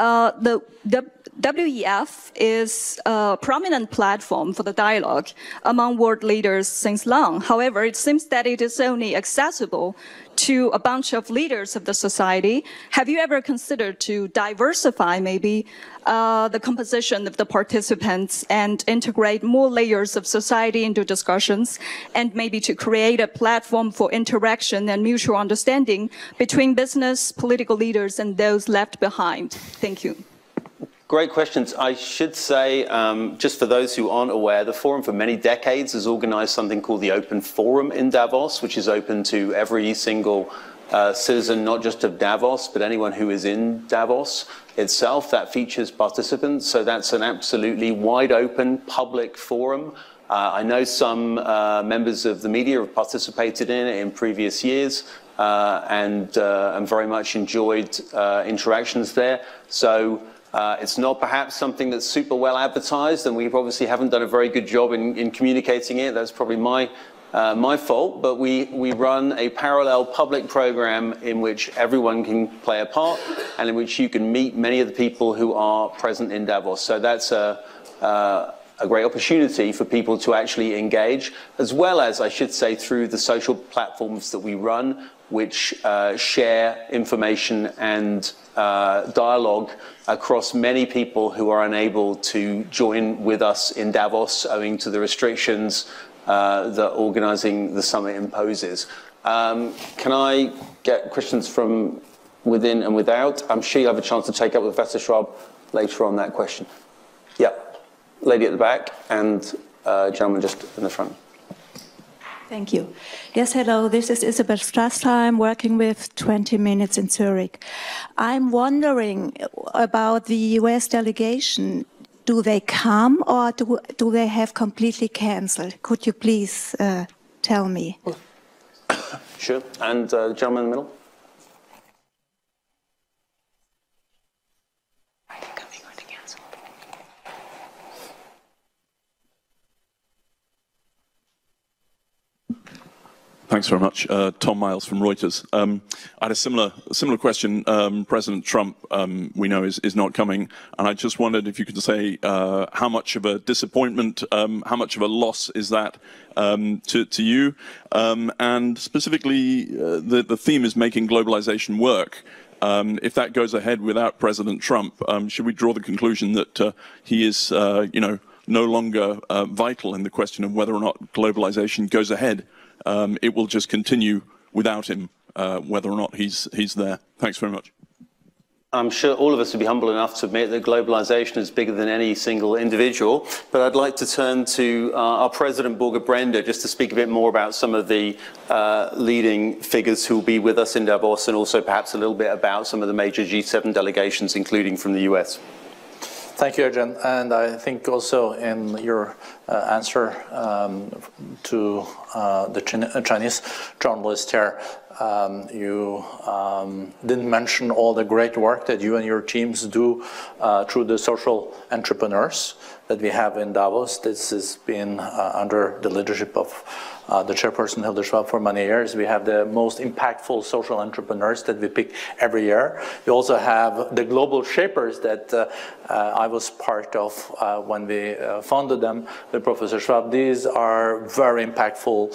the WEF is a prominent platform for the dialogue among world leaders since long. However, it seems that it is only accessible to a bunch of leaders of the society. Have you ever considered to diversify maybe the composition of the participants and integrate more layers of society into discussions, and maybe to create a platform for interaction and mutual understanding between business, political leaders, and those left behind? Thank you. Great questions. I should say, just for those who aren't aware, the Forum for many decades has organized something called the Open Forum in Davos, which is open to every single citizen, not just of Davos, but anyone who is in Davos itself. That features participants, so that's an absolutely wide open public forum. I know some members of the media have participated in it in previous years and very much enjoyed interactions there. So it's not perhaps something that's super well advertised, and we obviously haven't done a very good job in communicating it. That's probably my fault, but we run a parallel public program in which everyone can play a part and in which you can meet many of the people who are present in Davos. So that's a great opportunity for people to actually engage, as well as, I should say, through the social platforms that we run, which share information and dialogue across many people who are unable to join with us in Davos owing to the restrictions that organizing the summit imposes. Can I get questions from within and without? I'm sure you'll have a chance to take up with Professor Schwab later on that question. Yeah, lady at the back and gentleman just in the front. Thank you. Yes, hello, this is Isabel Strassheim, working with 20 Minutes in Zurich. I'm wondering about the US delegation. Do they come, or do they have completely cancelled? Could you please tell me? Sure, and the gentleman in the middle. Thanks very much. Tom Miles from Reuters. I had a similar question. President Trump, we know, is not coming, and I just wondered if you could say how much of a disappointment, how much of a loss is that to you? And specifically, the theme is making globalization work. If that goes ahead without President Trump, should we draw the conclusion that he is, no longer vital in the question of whether or not globalization goes ahead? It will just continue without him, whether or not he's there. Thanks very much. I'm sure all of us would be humble enough to admit that globalization is bigger than any single individual, but I'd like to turn to our President, Borge Brende, just to speak a bit more about some of the leading figures who will be with us in Davos, and also perhaps a little bit about some of the major G7 delegations, including from the US. Thank you, Adrian. And I think also in your answer to the Chinese journalist here, you didn't mention all the great work that you and your teams do through the social entrepreneurs that we have in Davos. This has been under the leadership of the chairperson, Hilde Schwab, for many years. We have the most impactful social entrepreneurs that we pick every year. We also have the global shapers that I was part of when we founded them with Professor Schwab. These are very impactful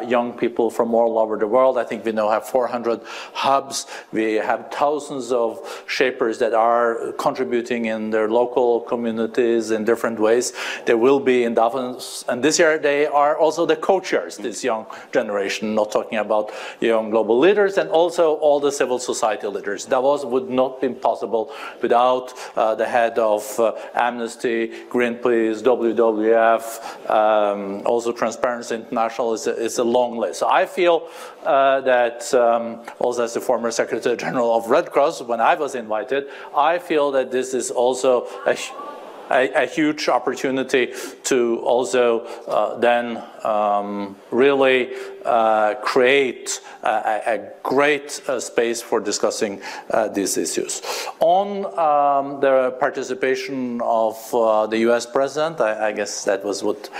young people from all over the world. I think we now have 400 hubs. We have thousands of shapers that are contributing in their local communities in different ways. They will be in Davos, and this year they are also the co-chairs, this young generation, not talking about young global leaders, and also all the civil society leaders. Davos would not be possible without the head of Amnesty, Greenpeace, WWF, also Transparency International is a long list. So I feel that also as the former Secretary General of Red Cross, when I was invited, I feel that this is also a huge opportunity to also then really create a great space for discussing these issues. On the participation of the US President, I guess that was what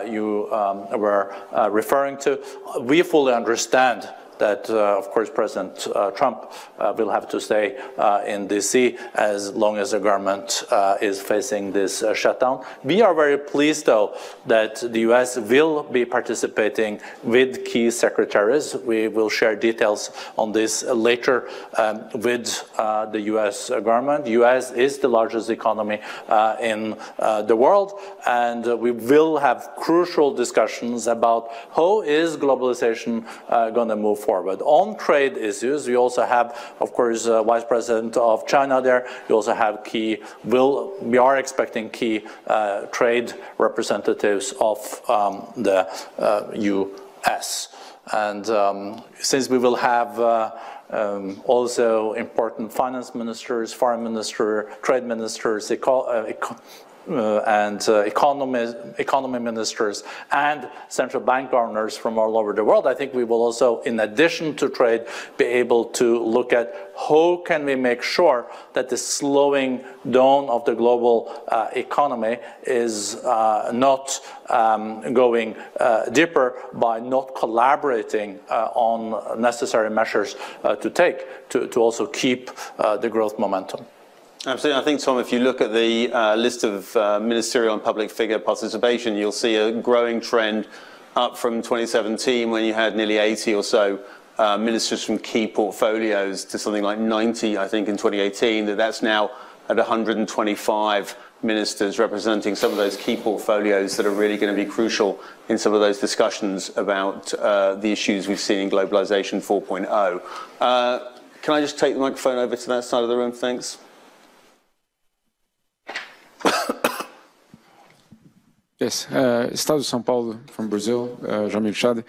you were referring to. We fully understand that, of course, President Trump will have to stay in DC as long as the government is facing this shutdown. We are very pleased, though, that the US will be participating with key secretaries. We will share details on this later with the US government. The US is the largest economy in the world, and we will have crucial discussions about how is globalization going to move forward. On trade issues, we also have, of course, Vice President of China there. We also have we are expecting key trade representatives of the US. And since we will have also important finance ministers, foreign ministers, trade ministers, and economy ministers and central bank governors from all over the world, I think we will also, in addition to trade, be able to look at how can we make sure that the slowing down of the global economy is not going deeper by not collaborating on necessary measures to take to also keep the growth momentum. Absolutely. I think, Tom, if you look at the list of ministerial and public figure participation, you'll see a growing trend up from 2017 when you had nearly 80 or so ministers from key portfolios to something like 90, I think, in 2018, that's now at 125 ministers representing some of those key portfolios that are really going to be crucial in some of those discussions about the issues we've seen in Globalization 4.0. Can I just take the microphone over to that side of the room? Thanks. Yes, Estado de São Paulo from Brazil, Jamil Chade.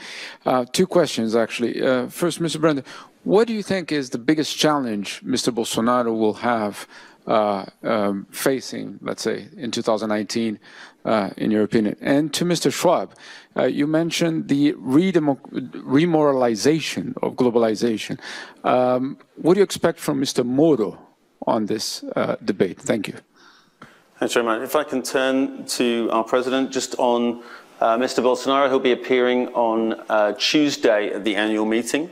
Two questions, actually. First, Mr. Brenda, what do you think is the biggest challenge Mr. Bolsonaro will have facing, let's say, in 2019, in your opinion? And to Mr. Schwab, you mentioned the remoralization of globalization. What do you expect from Mr. Moro on this debate? Thank you. Thanks very much. If I can turn to our president, just on Mr. Bolsonaro, he'll be appearing on Tuesday at the annual meeting.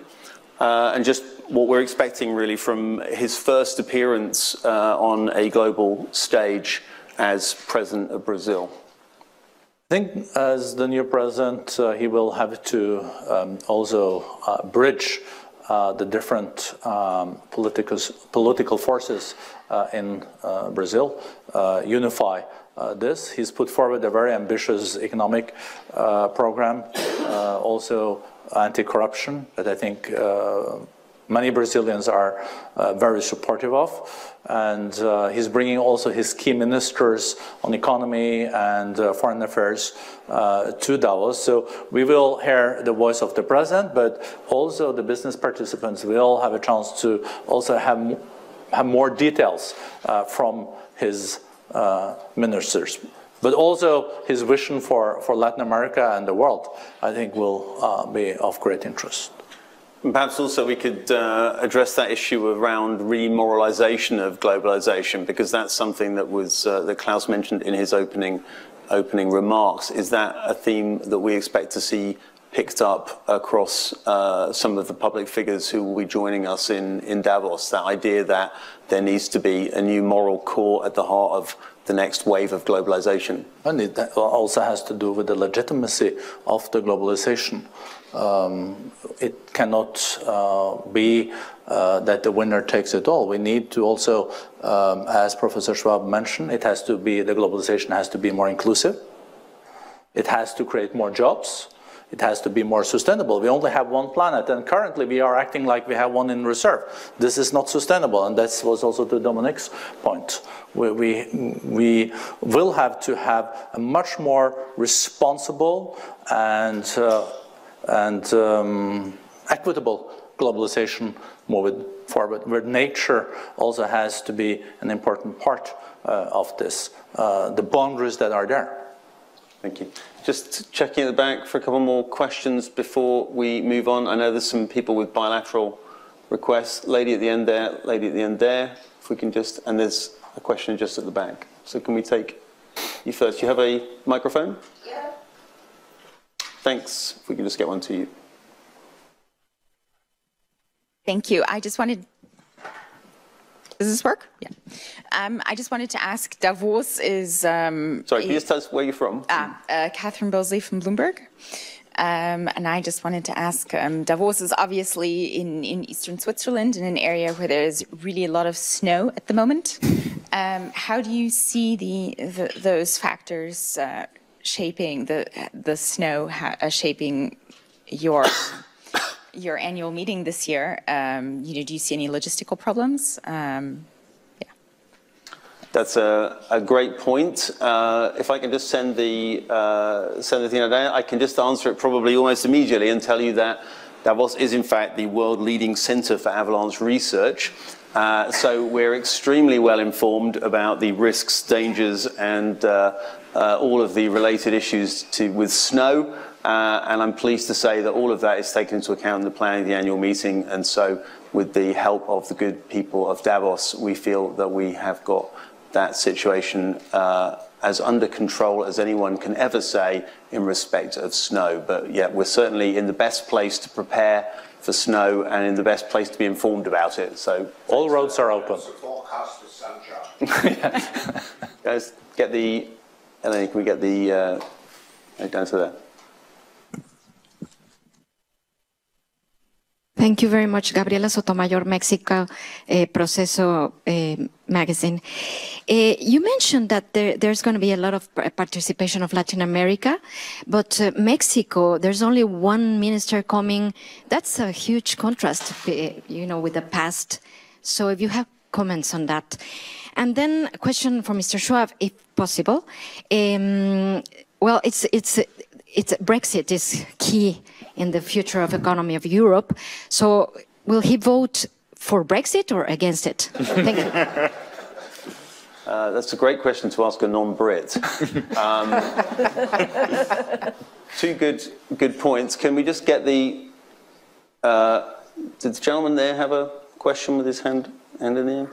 And just what we're expecting really from his first appearance on a global stage as president of Brazil. I think as the new president, he will have to also bridge the different political forces in Brazil, unify this. He's put forward a very ambitious economic program, also anti-corruption, that I think many Brazilians are very supportive of. And he's bringing also his key ministers on economy and foreign affairs to Davos. So we will hear the voice of the president, but also the business participants will have a chance to also have more details from his ministers. But also his vision for Latin America and the world, I think, will be of great interest. And perhaps also we could address that issue around remoralization of globalization, because that's something that was that Klaus mentioned in his opening remarks. Is that a theme that we expect to see picked up across some of the public figures who will be joining us in Davos? That idea that there needs to be a new moral core at the heart of the next wave of globalization. And it also has to do with the legitimacy of the globalization. It cannot be that the winner takes it all. We need to also, as Professor Schwab mentioned, the globalization has to be more inclusive. It has to create more jobs. It has to be more sustainable. We only have one planet, and currently we are acting like we have one in reserve. This is not sustainable, and that was also to Dominic's point. We will have to have a much more responsible and equitable globalization moving forward, where nature also has to be an important part of this, the boundaries that are there. Thank you. Just checking at the back for a couple more questions before we move on. I know there's some people with bilateral requests. Lady at the end there, lady at the end there. If we can just, and there's a question just at the back. So can we take you first? You have a microphone? Yeah. Thanks. If we can just get one to you. Thank you. I just wanted... Does this work? Yeah. I just wanted to ask, Davos is... Sorry, can you just tell us where you're from? Catherine Bosley from Bloomberg. And I just wanted to ask, Davos is obviously in eastern Switzerland, in an area where there's really a lot of snow at the moment. How do you see those factors shaping the snow, shaping your annual meeting this year? Do you see any logistical problems? That's a great point. If I can just send the thing down, I can just answer it probably almost immediately and tell you that Davos is in fact the world leading center for avalanche research. So we're extremely well informed about the risks, dangers, and all of the related issues with snow. And I'm pleased to say that all of that is taken into account in the planning of the annual meeting. And so with the help of the good people of Davos, we feel that we have got that situation as under control as anyone can ever say in respect of snow. But yeah, we're certainly in the best place to prepare for snow and in the best place to be informed about it. So all roads are open. Guys, get the, Eleni, can we get the, down to there? Thank you very much, Gabriela Sotomayor, Mexico Proceso magazine. You mentioned that there's going to be a lot of participation of Latin America, but Mexico, there's only one minister coming. That's a huge contrast, with the past. So if you have comments on that. And then a question for Mr. Schwab, if possible. Well, Brexit is key in the future of economy of Europe. So will he vote for Brexit or against it? Thank you. That's a great question to ask a non-Brit. Two good points. Can we just get the... did the gentleman there have a question with his hand in the air?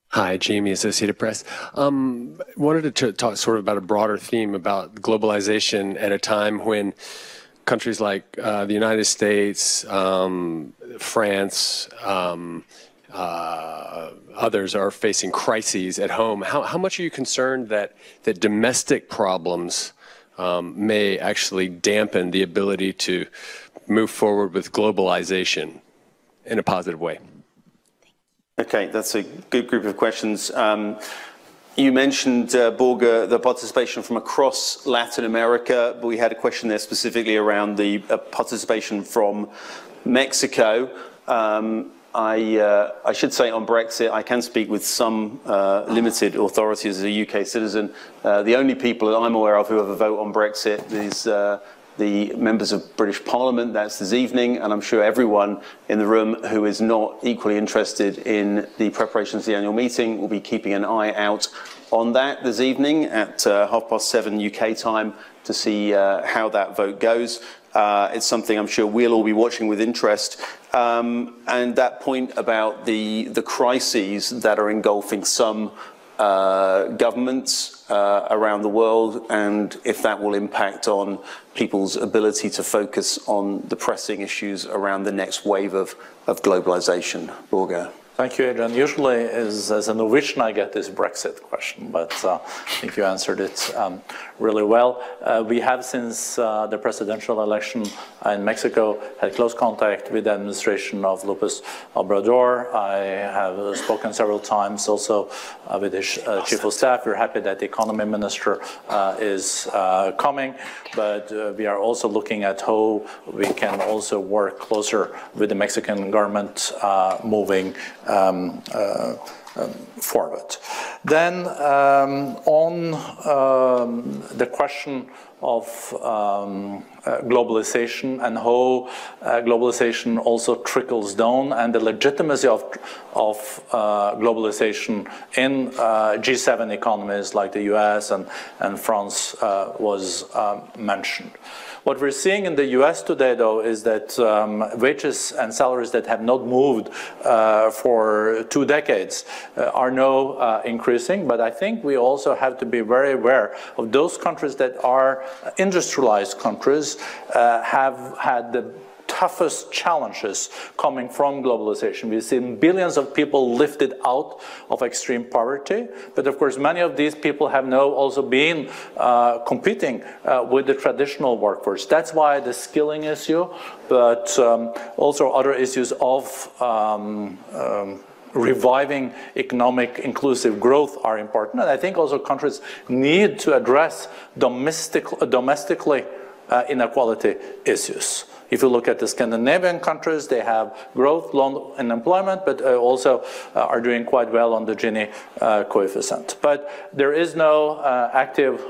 Hi, Jamie, Associated Press. Wanted to talk sort of about a broader theme about globalization at a time when countries like the United States, France, others are facing crises at home. How much are you concerned that domestic problems may actually dampen the ability to move forward with globalization in a positive way? Okay, that's a good group of questions. You mentioned, Borge, the participation from across Latin America, but we had a question there specifically around the participation from Mexico. I should say on Brexit, I can speak with some limited authority as a UK citizen. The only people that I'm aware of who have a vote on Brexit is the members of British Parliament. That's this evening, and I'm sure everyone in the room who is not equally interested in the preparations of the annual meeting will be keeping an eye out on that this evening at 7:30 UK time to see how that vote goes. It's something I'm sure we'll all be watching with interest. And that point about the crises that are engulfing some governments around the world, and if that will impact on people's ability to focus on the pressing issues around the next wave of globalization. Borge. Thank you, Adrian. Usually, as a Norwegian, I get this Brexit question, but I think you answered it really well. We have, since the presidential election in Mexico, had close contact with the administration of López Obrador. I have spoken several times also with his chief of staff. We're happy that the economy minister is coming, but we are also looking at how we can also work closer with the Mexican government moving forward. Then on the question of globalization and how globalization also trickles down, and the legitimacy of globalization in G7 economies like the US and France was mentioned. What we're seeing in the US today, though, is that wages and salaries that have not moved for 2 decades are now increasing. But I think we also have to be very aware of those countries that are industrialized countries have had the toughest challenges coming from globalization. We've seen billions of people lifted out of extreme poverty, but of course many of these people have now also been competing with the traditional workforce. That's why the skilling issue, but also other issues of reviving economic inclusive growth are important. And I think also countries need to address domestically inequality issues. If you look at the Scandinavian countries, they have growth, low unemployment, but also are doing quite well on the Gini coefficient. But there is no active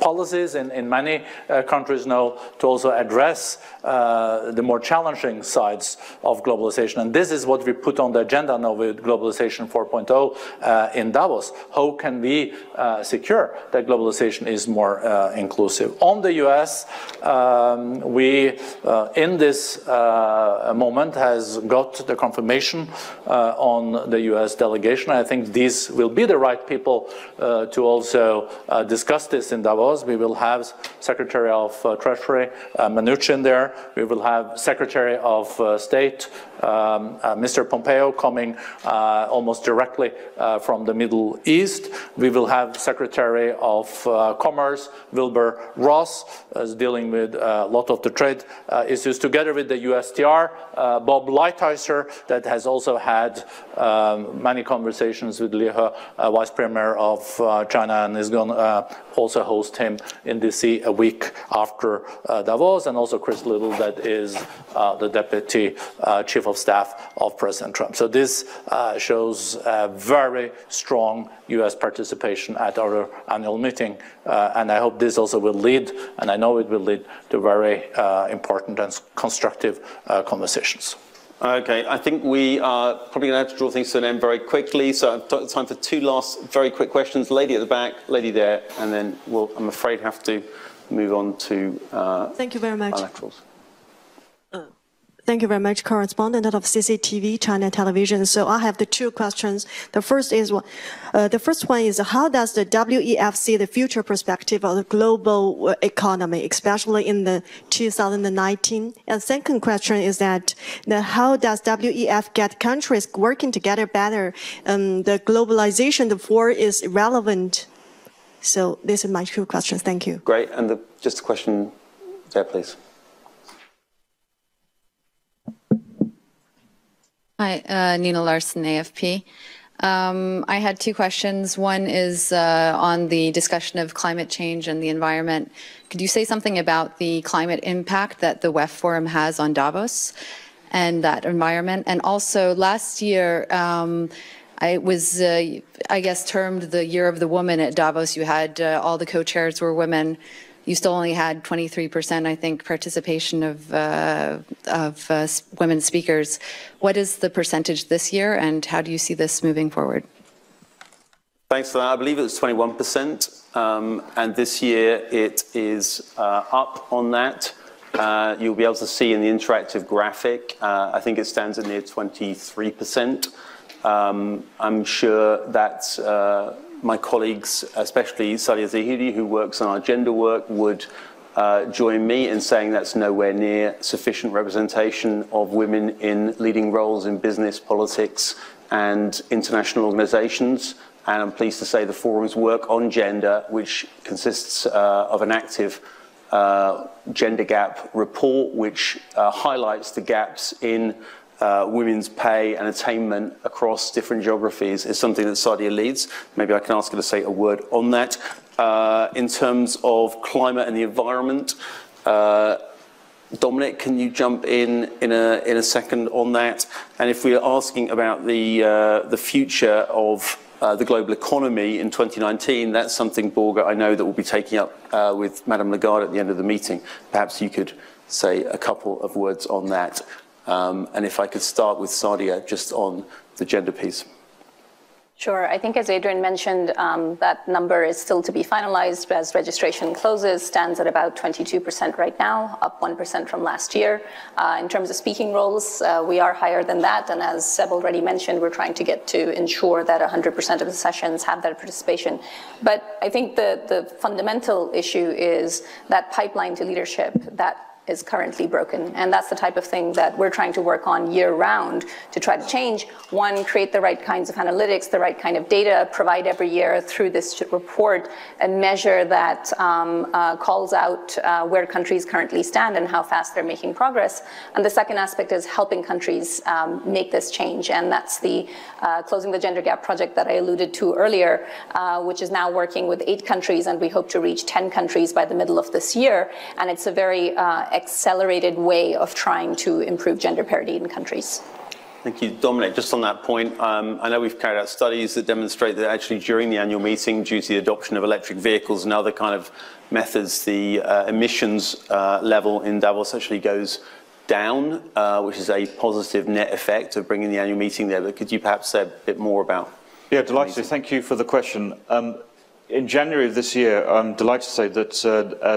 policies in many countries now to also address the more challenging sides of globalization. And this is what we put on the agenda now with Globalization 4.0 in Davos. How can we secure that globalization is more inclusive? On the US, we, in this moment, has got the confirmation on the US delegation. I think these will be the right people to also discuss this in Davos. We will have Secretary of Treasury Mnuchin there. We will have Secretary of State Mr. Pompeo coming almost directly from the Middle East. We will have Secretary of Commerce Wilbur Ross dealing with a lot of the trade issues, together with the USTR, Bob Lighthizer, that has also had many conversations with Liu He, Vice Premier of China, and is going to also host him in DC a week after Davos, and also Chris Little, that is the Deputy Chief of Staff of President Trump. So this shows a very strong US participation at our annual meeting, and I hope this also will lead, and I know it will lead, to very important and constructive conversations. Okay, I think we are probably going to have to draw things to an end very quickly, so I've got time for 2 last very quick questions. Lady at the back, lady there, and then we'll, I'm afraid, have to move on to Thank you very much. bilaterals. Thank you very much, correspondent of CCTV, China Television. So I have the 2 questions. The first one is how does the WEF see the future perspective of the global economy, especially in the 2019? And second question is that how does WEF get countries working together better? The globalization, the 4 is relevant. So these are my 2 questions. Thank you. Great, and just a question there, please. Hi, Nina Larson, AFP. I had 2 questions. One is on the discussion of climate change and the environment. Could you say something about the climate impact that the WEF Forum has on Davos and that environment? And also, last year, I was, I guess, termed the Year of the Woman at Davos. You had all the co-chairs were women. you still only had 23%, I think, participation of women speakers. What is the percentage this year, and how do you see this moving forward? Thanks for that. I believe it was 21%, and this year it is up on that. You'll be able to see in the interactive graphic, I think it stands at near 23%. I'm sure that my colleagues, especially Sadia Zahidi, who works on our gender work, would join me in saying that's nowhere near sufficient representation of women in leading roles in business, politics, and international organizations. And I'm pleased to say the forum's work on gender, which consists of an active gender gap report, which highlights the gaps in women's pay and attainment across different geographies, is something that Sadia leads. Maybe I can ask her to say a word on that. In terms of climate and the environment, Dominic, can you jump in a second on that? And if we are asking about the future of the global economy in 2019, that's something, Borge, I know that we'll be taking up with Madame Lagarde at the end of the meeting. Perhaps you could say a couple of words on that. And if I could start with Sadia, just on the gender piece. Sure. I think as Adrian mentioned, that number is still to be finalized as registration closes, stands at about 22% right now, up 1% from last year. In terms of speaking roles, we are higher than that. And as Seb already mentioned, we're trying to get to ensure that 100% of the sessions have that participation. But I think the fundamental issue is that pipeline to leadership that is currently broken. And that's the type of thing that we're trying to work on year round to try to change. One, create the right kinds of analytics, the right kind of data, provide every year through this report a measure that calls out where countries currently stand and how fast they're making progress. And the second aspect is helping countries make this change. And that's the Closing the Gender Gap project that I alluded to earlier, which is now working with 8 countries, and we hope to reach 10 countries by the middle of this year. And it's a very accelerated way of trying to improve gender parity in countries. Thank you, Dominic. Just on that point, I know we've carried out studies that demonstrate that actually during the annual meeting, due to the adoption of electric vehicles and other kind of methods, the emissions level in Davos actually goes down, which is a positive net effect of bringing the annual meeting there. But could you perhaps say a bit more about? Yeah, delighted to. Thank you for the question. In January of this year, I'm delighted to say that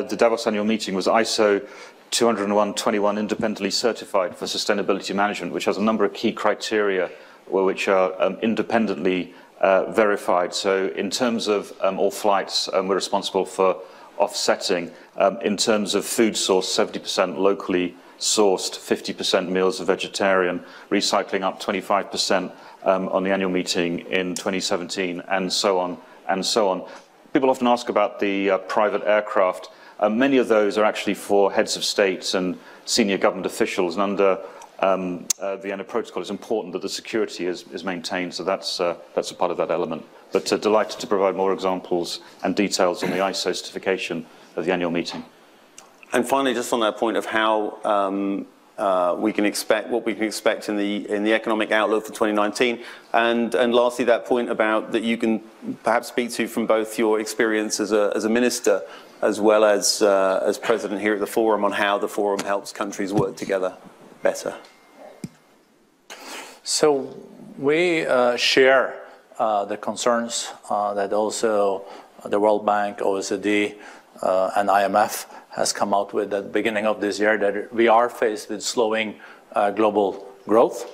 the Davos annual meeting was ISO 201-21 independently certified for sustainability management, which has a number of key criteria which are independently verified. So in terms of all flights, we're responsible for offsetting. In terms of food source, 70% locally sourced, 50% meals are vegetarian, recycling up 25% on the annual meeting in 2017, and so on and so on. People often ask about the private aircraft. Many of those are actually for heads of states and senior government officials, and under the Vienna Protocol, it's important that the security is maintained, so that's a part of that element. But delighted to provide more examples and details on the ISO certification of the annual meeting. And finally, just on that point of how we can expect what we can expect in the economic outlook for 2019, and lastly, that point about that you can perhaps speak to from both your experience as a minister as well as president here at the forum, on how the forum helps countries work together better. So we share the concerns that also the World Bank, OECD, and IMF has come out with at the beginning of this year, that we are faced with slowing global growth.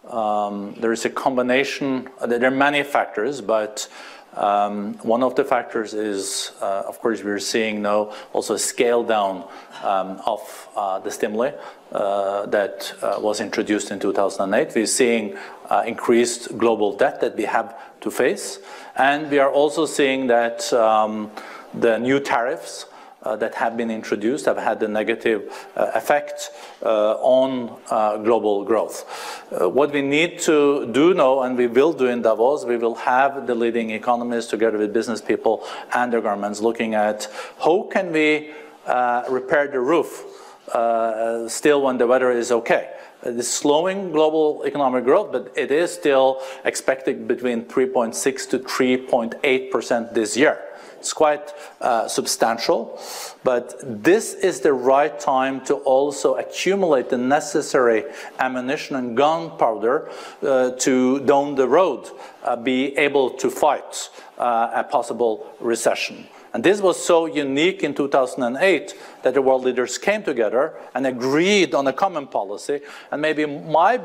There is a combination, there are many factors, but one of the factors is, of course, we're seeing now also a scale down of the stimuli that was introduced in 2008. We're seeing increased global debt that we have to face. And we are also seeing that the new tariffs that have been introduced have had a negative effect on global growth. What we need to do now, and we will do in Davos, we will have the leading economists together with business people and their governments looking at how can we repair the roof still when the weather is okay. It's slowing global economic growth, but it is still expected between 3.6 to 3.8% this year. It's quite substantial, but this is the right time to also accumulate the necessary ammunition and gunpowder to, down the road, be able to fight a possible recession. And this was so unique in 2008 that the world leaders came together and agreed on a common policy. And maybe my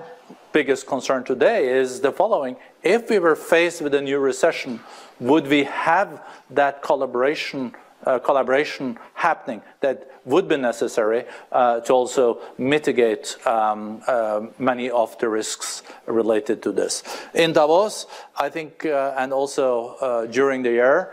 biggest concern today is the following. If we were faced with a new recession, would we have that collaboration happening that would be necessary to also mitigate many of the risks related to this? In Davos, I think, and also during the year,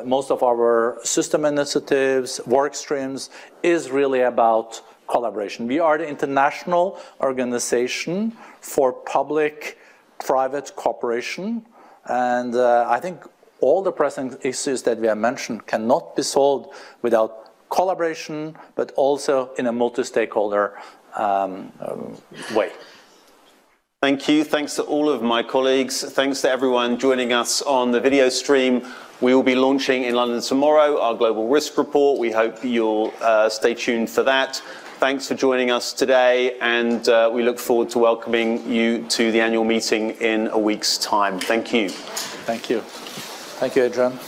most of our system initiatives, work streams, is really about collaboration. We are the international organization for public-private cooperation, and I think all the pressing issues that we have mentioned cannot be solved without collaboration, but also in a multi-stakeholder way. Thank you. Thanks to all of my colleagues. Thanks to everyone joining us on the video stream. We will be launching in London tomorrow our Global Risk Report. We hope you'll stay tuned for that. Thanks for joining us today, and we look forward to welcoming you to the annual meeting in a week's time. Thank you. Thank you. Thank you, Adrian.